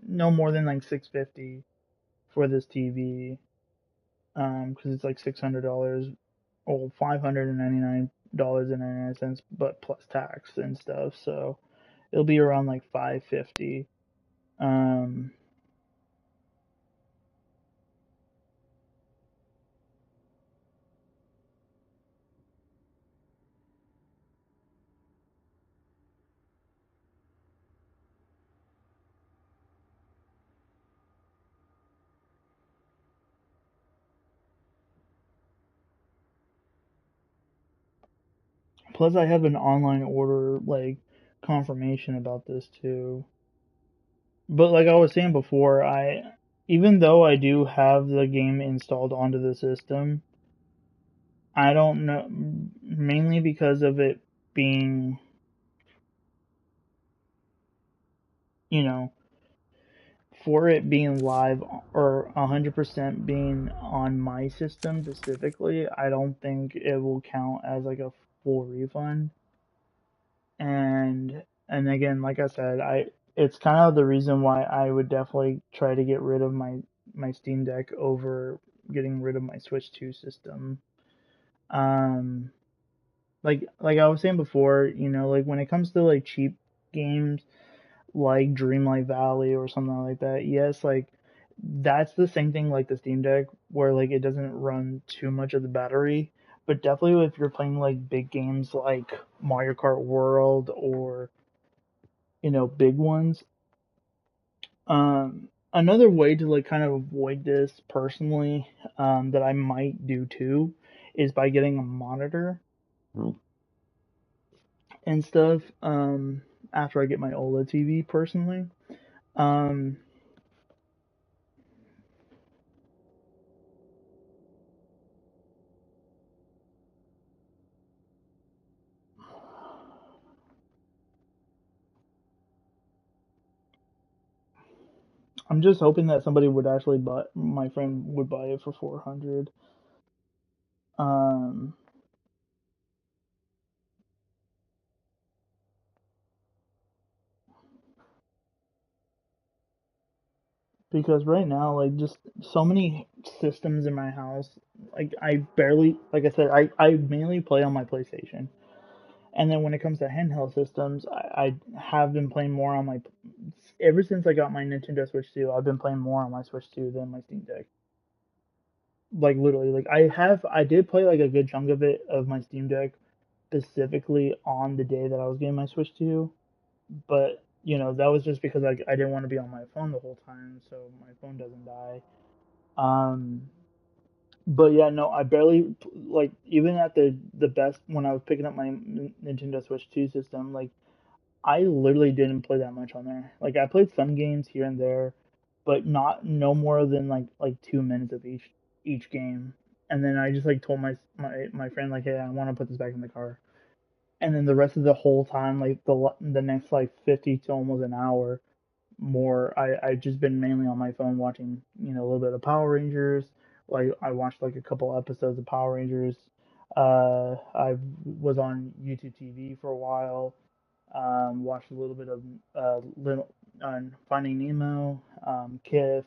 Speaker 1: no more than like 650 for this TV. Because it's like $600, or $599.99, but plus tax and stuff. So it'll be around like 550. Um, Plus I have an online order like confirmation about this too. But like I was saying before, I even though I do have the game installed onto the system, I don't know, mainly because of it being, you know, for it being live or 100% being on my system specifically, I don't think it will count as like a full refund. And again, like I said, I it's kind of the reason why I would definitely try to get rid of my Steam Deck over getting rid of my Switch 2 system. Um, like I was saying before, like when it comes to like cheap games like Dreamlight Valley or something like that, yes, like that's the same thing like the Steam Deck where like it doesn't run too much of the battery. But definitely if you're playing like big games like Mario Kart World or big ones. Another way to like kind of avoid this personally, that I might do too, is by getting a monitor and stuff. After I get my OLED TV personally. Um, I'm just hoping that somebody would actually buy. My friend would buy it for 400. Um, because right now, like, just so many systems in my house. Like, I barely, like I said, I mainly play on my PlayStation. And then when it comes to handheld systems, I have been playing more on my. Ever since I got my Nintendo Switch 2, I've been playing more on my Switch 2 than my Steam Deck. Like literally, like I did play like a good chunk of it of my Steam Deck specifically on the day that I was getting my Switch 2, but that was just because I didn't want to be on my phone the whole time, so my phone doesn't die. Um, but yeah, no, I barely like even at the best when I was picking up my Nintendo Switch 2 system, like I literally didn't play that much on there. Like I played some games here and there, but not no more than like 2 minutes of each game. And then I just like told my friend like, hey, I want to put this back in the car. And then the rest of the whole time, like the next like 50 to almost an hour more, I just been mainly on my phone watching a little bit of Power Rangers. Like I watched like a couple episodes of Power Rangers. I was on YouTube TV for a while. Watched a little bit of on Finding Nemo, Kif,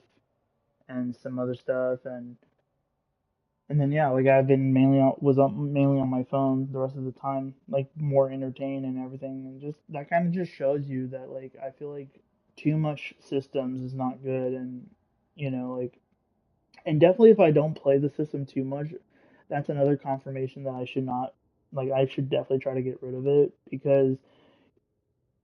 Speaker 1: and some other stuff, and then yeah, like I've been mainly on my phone the rest of the time, like more entertained and everything, and just that kind of just shows you that like I feel like too much systems is not good, and like and definitely if I don't play the system too much, that's another confirmation that I should not like I should definitely try to get rid of it because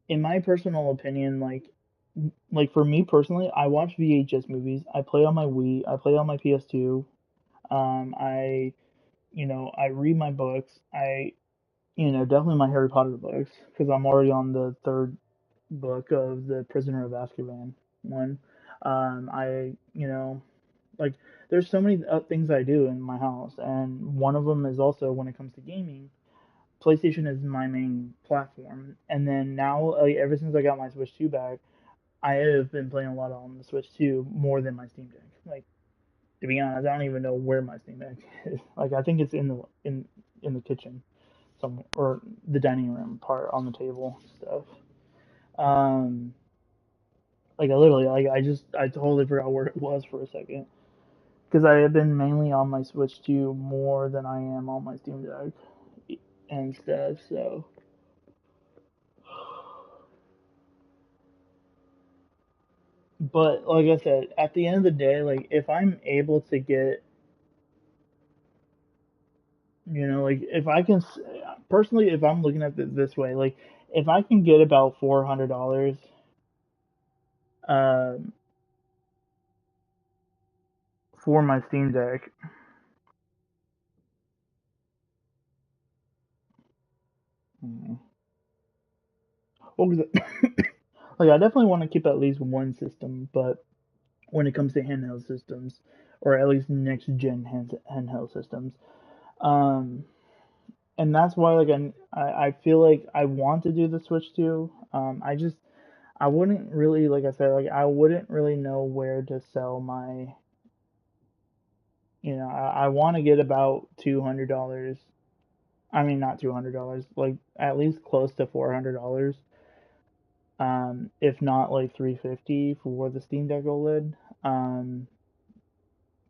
Speaker 1: in my personal opinion, like for me personally, I watch VHS movies. I play on my Wii. I play on my PS2. I I read my books. Definitely my Harry Potter books because I'm already on the third book of the Prisoner of Azkaban one. I like there's so many things I do in my house, and one of them is also when it comes to gaming. PlayStation is my main platform, and then now ever since I got my Switch 2 back, I have been playing a lot on the Switch 2 more than my Steam Deck. Like to be honest, I don't even know where my Steam Deck is. Like I think it's in the kitchen, some or the dining room part on the table stuff. Um, like I literally, like I totally forgot where it was for a second because I have been mainly on my Switch 2 more than I am on my Steam Deck and stuff. So, but like I said, at the end of the day, like if I'm able to get, like if I can, personally, if I'm looking at it this way, like if I can get about $400, um, for my Steam Deck, hmm, well, 'cause like I definitely want to keep at least one system, but when it comes to handheld systems, or at least next gen handheld systems, um, and that's why like I feel like I want to do the Switch too. I wouldn't really like I said like I wouldn't really know where to sell my I want to get about $200. I mean not $200, like at least close to $400. If not like 350 for the Steam Deck OLED. Um,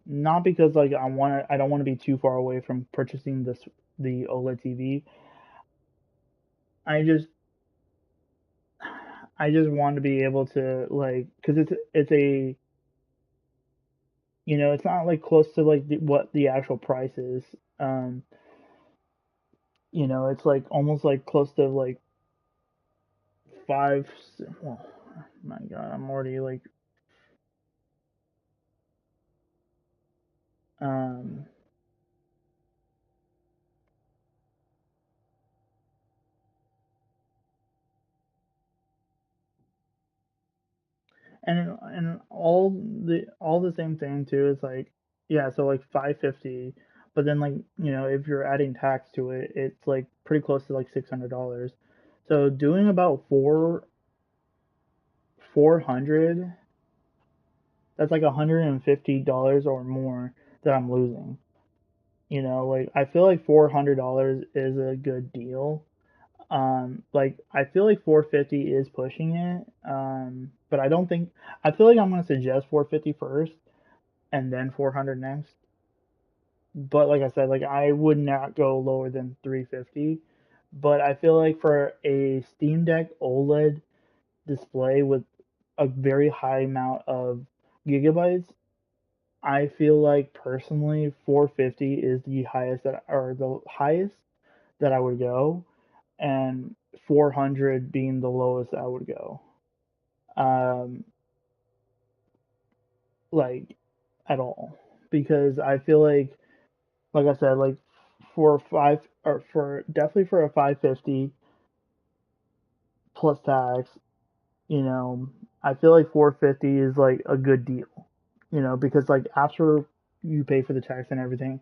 Speaker 1: Not because like I don't want to be too far away from purchasing the OLED TV. I just I just want to be able to like because it's a it's not like close to like what the actual price is. Um, it's like almost like close to like five. Well, my God, I'm already like um and all the same thing too. It's like yeah, so like 550, but then like if you're adding tax to it, it's like pretty close to like $600. So doing about 400, that's like $150 or more that I'm losing. Like I feel like $400 is a good deal. Like I feel like 450 is pushing it. But I feel like I'm gonna suggest 450 first and then 400 next. But like I said, like I would not go lower than 350. But I feel like for a Steam Deck OLED display with a very high amount of gigabytes, I feel like personally 450 is the highest that I would go, and 400 being the lowest I would go. Um, like at all, because I feel like I said, like for five or for definitely for a 550 plus tax, you know, I feel like 450 is like a good deal, because like after you pay for the tax and everything,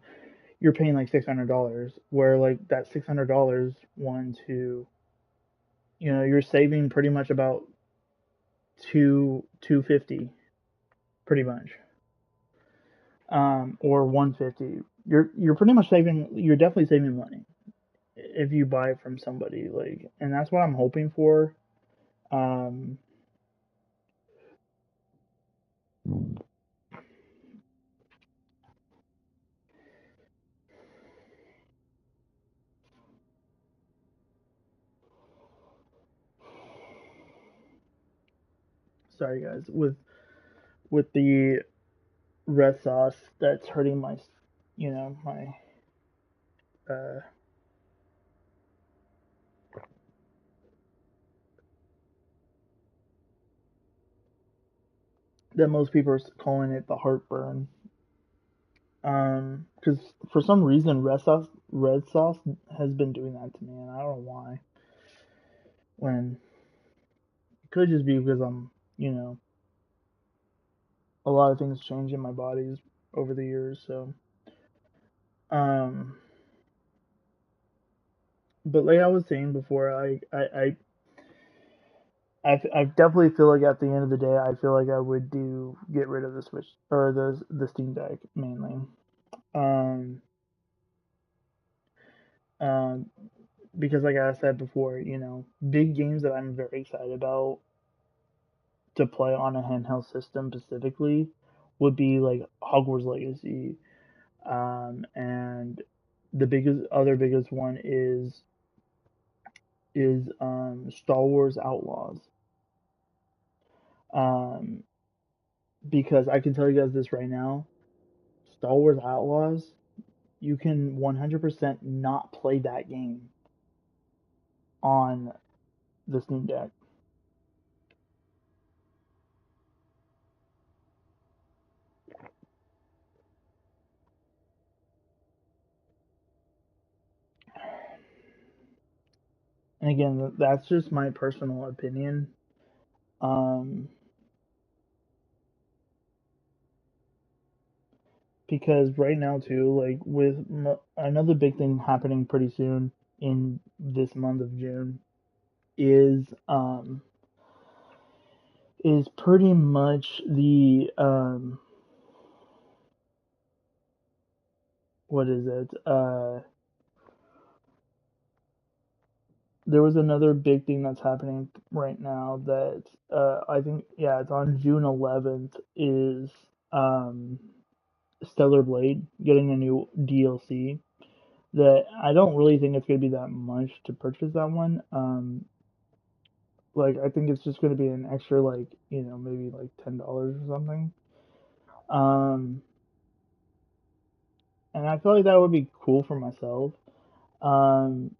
Speaker 1: you're paying like $600, where like that $600 one to, you're saving pretty much about 250 pretty much, or 150. You're pretty much you're definitely saving money if you buy it from somebody, like, and that's what I'm hoping for. Um, Sorry guys, with the red sauce that's hurting my, my uh that most people are calling it the heartburn. Because for some reason red sauce has been doing that to me, and I don't know why. When it could just be because a lot of things change in my bodies over the years. So, um, but like I was saying before, I definitely feel like at the end of the day, I feel like I would do get rid of the Switch or the Steam Deck mainly. Um, um, because like I said before, big games that I'm very excited about to play on a handheld system specifically would be like Hogwarts Legacy, and the biggest one is Star Wars Outlaws. Um, because I can tell you guys this right now, Star Wars Outlaws, you can 100% not play that game on the Steam Deck. And again, that's just my personal opinion. Um, because right now too, like with another big thing happening pretty soon in this month of June is pretty much the what is it? There was another big thing that's happening right now that I think, yeah, it's on June 11th, is um Stellar Blade getting a new DLC that I don't really think it's going to be that much to purchase that one. Like I think it's just going to be an extra, like, maybe like $10 or something. Um and I feel like that would be cool for myself. Um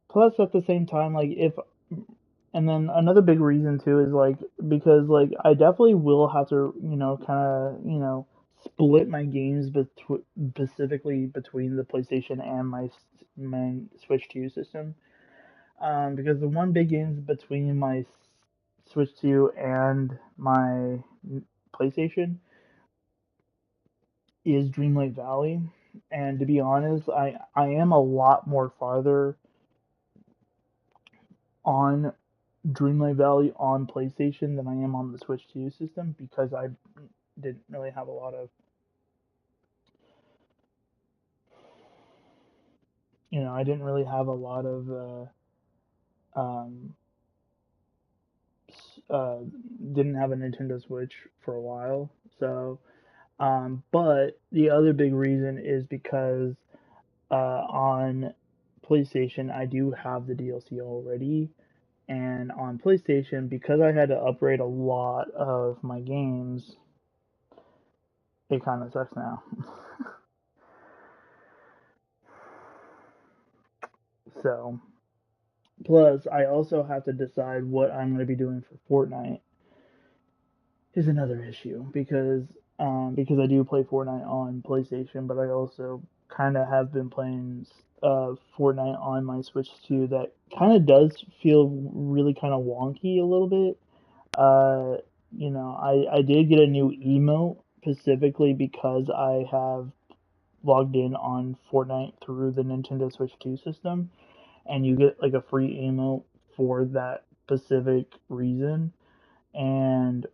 Speaker 1: Plus at the same time, like, if and then another big reason too is like because like I definitely will have to, kind of, split my games specifically between the PlayStation and my Switch 2 system. Because the one big games between my Switch 2 and my PlayStation is Dreamlight Valley, and to be honest, I am a lot more farther on Dreamlight Valley on PlayStation than I am on the Switch 2 system, because I didn't really have a lot of, I didn't really have a lot of um uh didn't have a Nintendo Switch for a while. So, but the other big reason is because on PlayStation I do have the DLC already, and on PlayStation, because I had to upgrade a lot of my games, it kind of sucks now. So, plus I also have to decide what I'm going to be doing for Fortnite is another issue, because I do play Fortnite on PlayStation, but I also kind of have been playing Fortnite on my Switch too. That kind of does feel really kind of wonky a little bit. Uh, I did get a new emote specifically because I have logged in on Fortnite through the Nintendo Switch 2 system, and you get like a free emote for that specific reason. And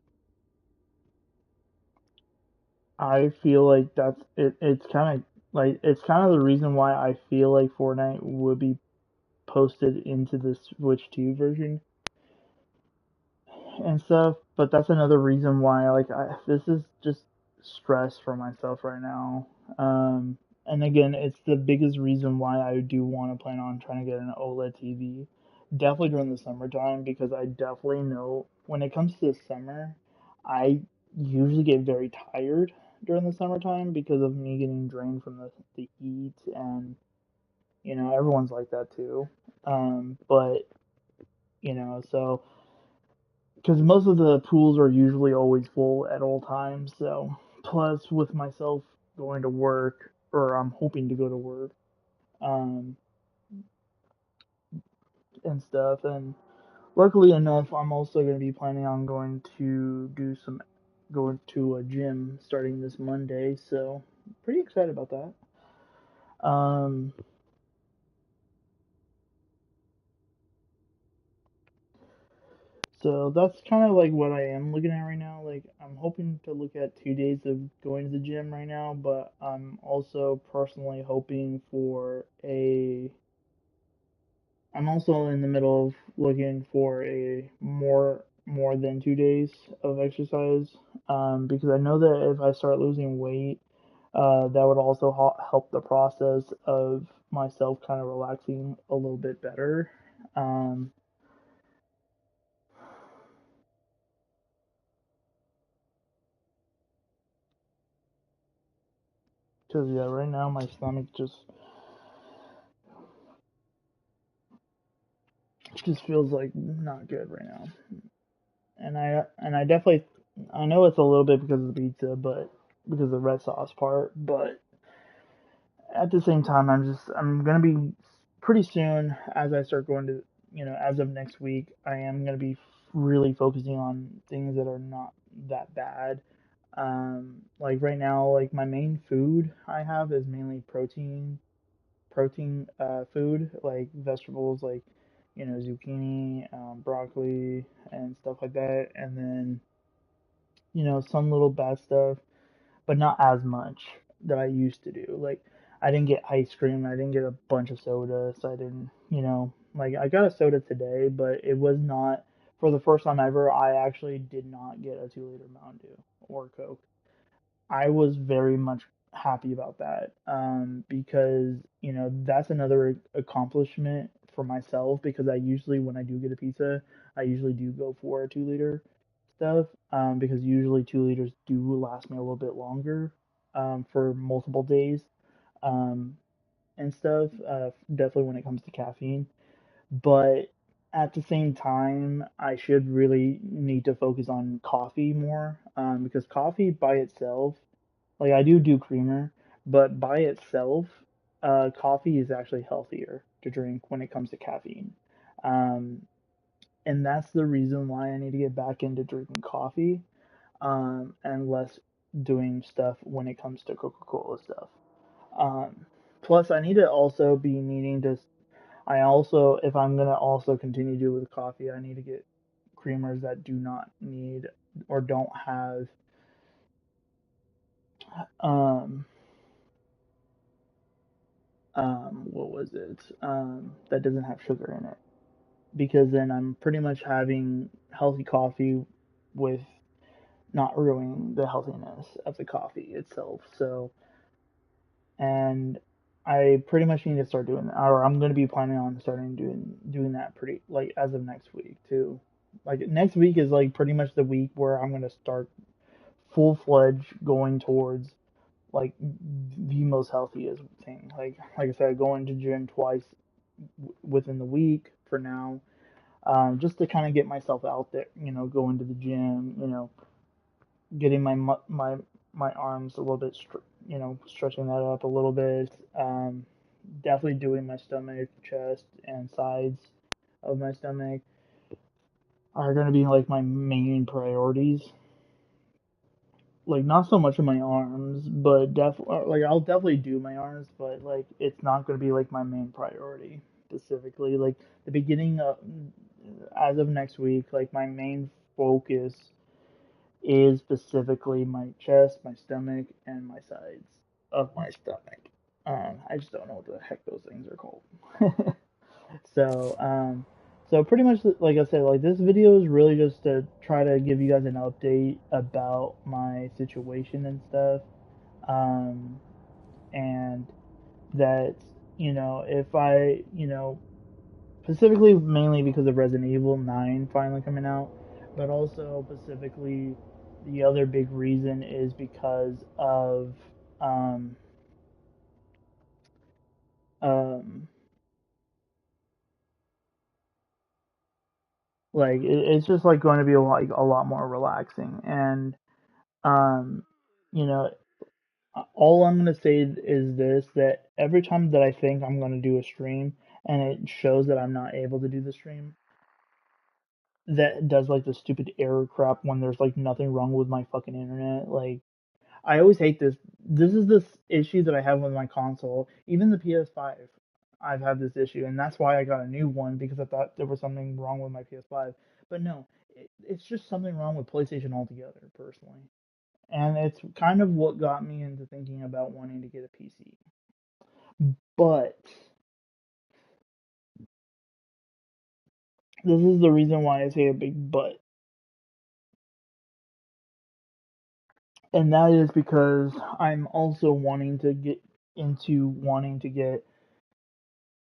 Speaker 1: I feel like that's it. It's kind of the reason why I feel like Fortnite would be posted into the Switch 2 version, and stuff. But that's another reason why, like, this is just stress for myself right now. And again, it's the biggest reason why I do want to plan on trying to get an OLED TV. Definitely during the summertime, because I definitely know when it comes to the summer, I usually get very tired during the summertime because of me getting drained from the heat, and everyone's like that too. But so because most of the pools are usually always full at all times. So plus with myself going to work, or I'm hoping to go to work, um, and stuff. And luckily enough, I'm also going to be planning on going to a gym starting this Monday. So pretty excited about that. Um, So that's kind of like what I am looking at right now. Like I'm hoping to look at 2 days of going to the gym right now, but I'm also personally hoping for a. I'm also in the middle of looking for a more than 2 days of exercise, because I know that if I start losing weight, that would also help the process of myself kind of relaxing a little bit better. Um, because yeah, right now my stomach just feels like not good right now. And I definitely I know it's a little bit because of the pizza, but because of the red sauce part, but at the same time I'm gonna be pretty soon as I start going to as of next week I am gonna be really focusing on things that are not that bad. Like right now, like my main food I have is mainly protein food, like vegetables, like zucchini, broccoli, and stuff like that, and then some little bad stuff, but not as much that I used to do. Like I didn't get ice cream, I didn't get a bunch of soda, so I didn't, like I got a soda today, but it was not for the first time ever. I actually did not get a 2 liter Mountain Dew or Coke. I was very much happy about that, because that's another accomplishment for myself, because I usually when I do get a pizza, I usually do go for a 2 liter stuff, because usually 2 liters do last me a little bit longer, for multiple days, um, and stuff. Definitely when it comes to caffeine, but at the same time, I should really need to focus on coffee more, because coffee by itself, like I do creamer, but by itself, coffee is actually healthier to drink when it comes to caffeine. Um, and that's the reason why I need to get back into drinking coffee, and less doing stuff when it comes to Coca-Cola stuff. Um, plus, I need to also be needing to. I also, if I'm gonna also continue to do with coffee, I need to get creamers that do not need or don't have um what was it, that doesn't have sugar in it, because then I'm pretty much having healthy coffee with not ruining the healthiness of the coffee itself. So, and I pretty much need to start doing that, or I'm going to be planning on starting doing that pretty like as of next week too. Like next week is like pretty much the week where I'm going to start full fledged going towards like the most healthiest thing. Like I said, going to gym twice within the week for now, just to kind of get myself out there. Going to the gym. Getting my arms a little bit, stretching that up a little bit. Definitely doing my stomach, chest, and sides of my stomach are gonna be like my main priorities. Like not so much of my arms, but definitely like I'll definitely do my arms, but like it's not gonna be like my main priority specifically. Like the beginning of as of next week, like my main focus is specifically my chest, my stomach, and my sides of my stomach. I just don't know what the heck those things are called. So, So pretty much, like I said, like this video is really just to try to give you guys an update about my situation and stuff. Um, and that, if I, specifically mainly because of Resident Evil 9 finally coming out, but also specifically the other big reason is because of um um like it's just like going to be a lot more relaxing. And um you know all I'm going to say is this, that every time that I think I'm going to do a stream and it shows that I'm not able to do the stream, that does like the stupid error crap when there's like nothing wrong with my fucking internet. Like, I always hate this. This is this issue that I have with my console. Even the PS5, I've had this issue, and that's why I got a new one, because I thought there was something wrong with my PS5. But no, it's just something wrong with PlayStation altogether, personally. And it's kind of what got me into thinking about wanting to get a PC. But this is the reason why I say a big but. And that is because I'm also wanting to get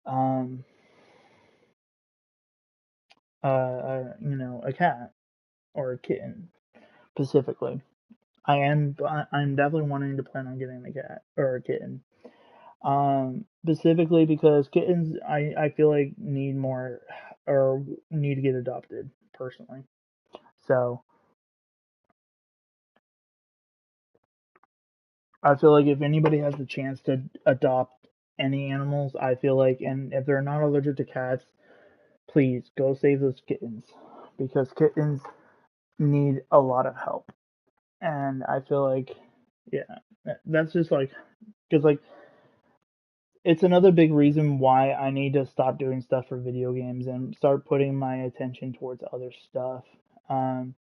Speaker 1: um a cat or a kitten specifically. I'm definitely wanting to plan on getting a cat or a kitten. Specifically because kittens I feel like need more, or need to get adopted personally. So I feel like if anybody has the chance to adopt any animals, I feel like, and if they're not allergic to cats, please go save those kittens, because kittens need a lot of help. And I feel like, yeah, that's just like, because like it's another big reason why I need to stop doing stuff for video games and start putting my attention towards other stuff. Um,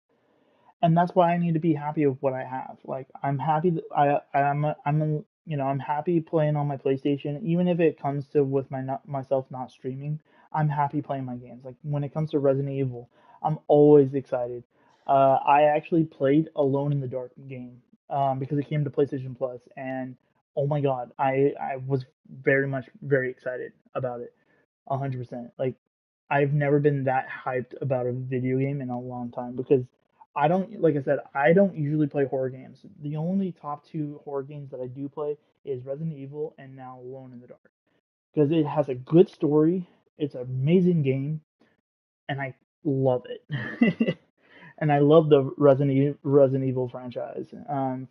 Speaker 1: and that's why I need to be happy with what I have. Like, I'm happy that I'm happy playing on my PlayStation, even if it comes to with myself not streaming. I'm happy playing my games. Like when it comes to Resident Evil, I'm always excited. I actually played Alone in the Dark game, because it came to PlayStation Plus, and oh my God, I was very excited about it. 100%. Like, I've never been that hyped about a video game in a long time, because like I said, I don't usually play horror games. The only top two horror games that I do play is Resident Evil and now Alone in the Dark, because it has a good story, it's an amazing game, and I love it. And I love the Resident Evil franchise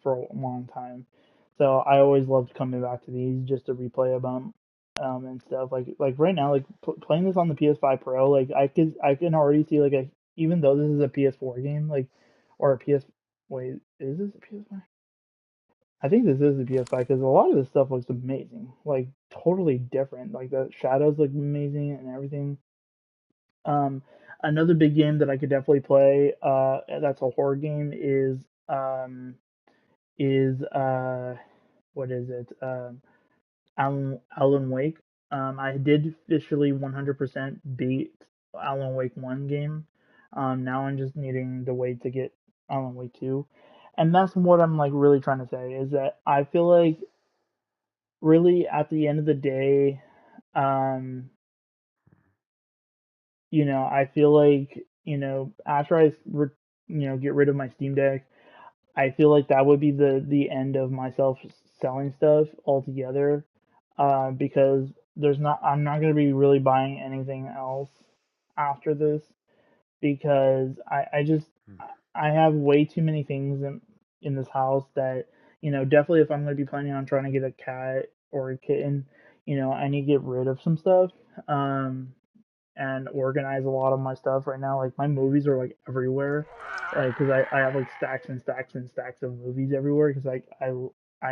Speaker 1: for a long time. So I always loved coming back to these just to replay them and stuff. Like right now, like playing this on the PS5 Pro, like I can already see like even though this is a PS4 game, like, or a PS, wait, is this a PS5? I think this is a PS5, because a lot of this stuff looks amazing, like totally different. Like the shadows look amazing and everything. Um, Another big game that I could definitely play, that's a horror game, um, is what is it? Alan Wake. I did officially 100% beat Alan Wake 1 game. Now I'm just needing to wait to get Alan Wake 2. And that's what I'm like really trying to say, is that I feel like really at the end of the day, um, I feel like, after get rid of my Steam Deck, I feel like that would be the end of myself selling stuff altogether, because I'm not going to be really buying anything else after this, because I just I have way too many things in this house that, definitely if I'm going to be planning on trying to get a cat or a kitten, I need to get rid of some stuff. Um, and organize a lot of my stuff right now. Like my movies are like everywhere, like because I have like stacks and stacks and stacks of movies everywhere, because like I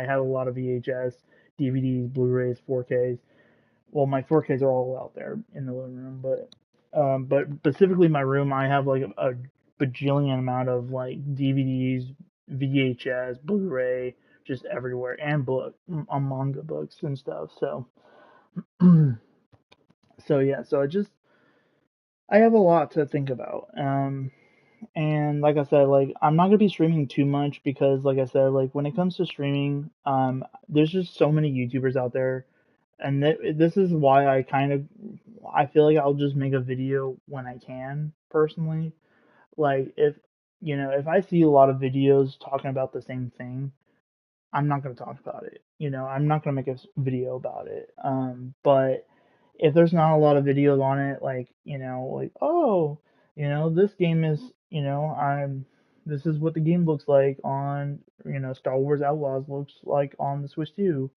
Speaker 1: have a lot of VHS, DVDs, Blu-rays, 4Ks. Well, my 4Ks are all out there in the living room, but specifically my room, I have like a bajillion amount of like DVDs, VHS, Blu-ray, just everywhere, and manga books and stuff. So, so yeah, so I just I have a lot to think about. And like I said, like I'm not gonna be streaming too much because, like I said, like when it comes to streaming, there's just so many YouTubers out there, and this is why I feel like I'll just make a video when I can personally. Like if I see a lot of videos talking about the same thing, I'm not gonna talk about it. I'm not gonna make a video about it. But if there's not a lot of videos on it, like, like, oh, this game is, this is what the game looks like on, Star Wars Outlaws looks like on the Switch 2.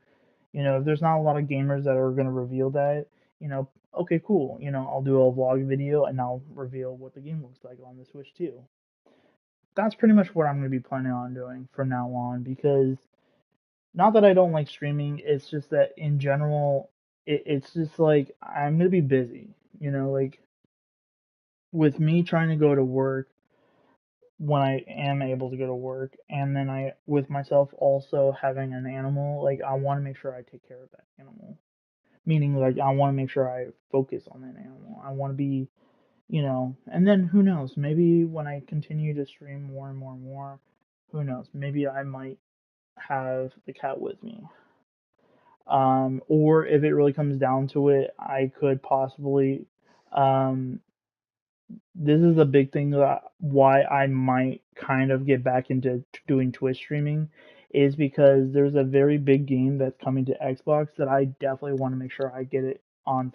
Speaker 1: If there's not a lot of gamers that are going to reveal that, okay, cool. I'll do a vlog video and I'll reveal what the game looks like on the Switch 2. That's pretty much what I'm going to be planning on doing from now on because not that I don't like streaming, it's just that in general, it's just like I'm gonna be busy, like with me trying to go to work when I am able to go to work, and then with myself also having an animal, like I want to make sure I take care of that animal. Meaning, like I want to make sure I focus on that animal. I want to be, and then who knows? Maybe when I continue to stream more and more and more, who knows? Maybe I might have the cat with me. Or if it really comes down to it, I could possibly. Um, this is a big thing that why I might kind of get back into doing Twitch streaming, is because there's a very big game that's coming to Xbox that I definitely want to make sure I get it on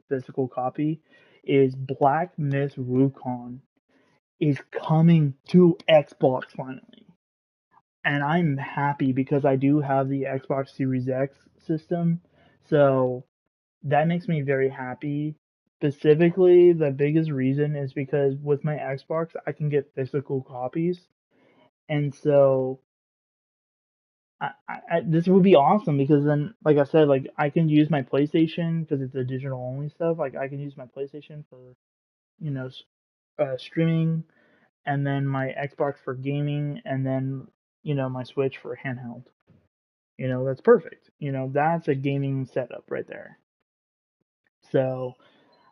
Speaker 1: physical copy. Is Black Myth Wukong is coming to Xbox finally. And I'm happy because I do have the Xbox Series X system. So that makes me very happy. Specifically, the biggest reason is because with my Xbox, I can get physical copies. And so this would be awesome because then, like I said, like I can use my PlayStation because it's a digital only stuff. Like I can use my PlayStation for, you know, streaming, and then my Xbox for gaming, and then, my Switch for handheld. That's perfect. That's a gaming setup right there. So,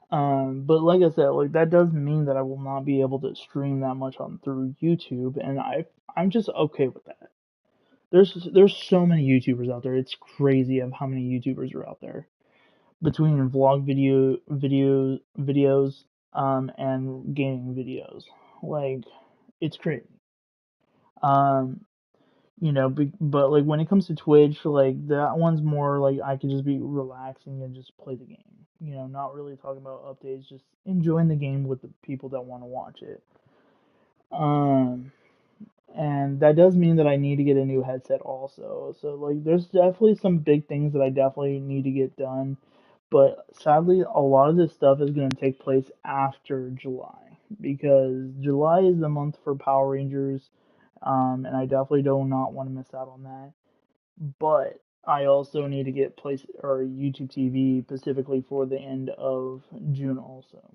Speaker 1: but like I said, like that does mean that I will not be able to stream that much on through YouTube, and I'm just okay with that. There's so many YouTubers out there. It's crazy of how many YouTubers are out there between vlog videos, and gaming videos. Like it's crazy. Um, but like when it comes to Twitch, like that one's more like I can just be relaxing and just play the game. Not really talking about updates, just enjoying the game with the people that want to watch it. Um, and that does mean that I need to get a new headset also. So like there's definitely some big things that I definitely need to get done. But sadly, a lot of this stuff is going to take place after July because July is the month for Power Rangers, and I definitely do not want to miss out on that. But I also need to get place or YouTube TV specifically for the end of June also.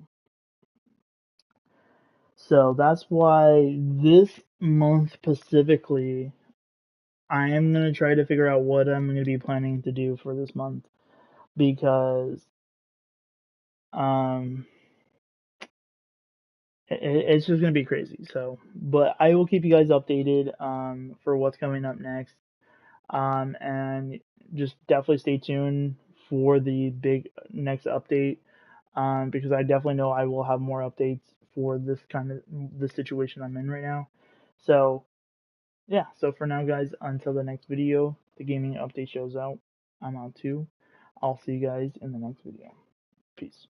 Speaker 1: So that's why this month specifically, I am gonna try to figure out what I'm gonna be planning to do for this month because um it's just gonna be crazy. So, but I will keep you guys updated for what's coming up next. And just definitely stay tuned for the big next update. Because I definitely know I will have more updates for the situation I'm in right now. So yeah, so for now guys, until the next video, the gaming update shows out. I'm out too. I'll see you guys in the next video. Peace.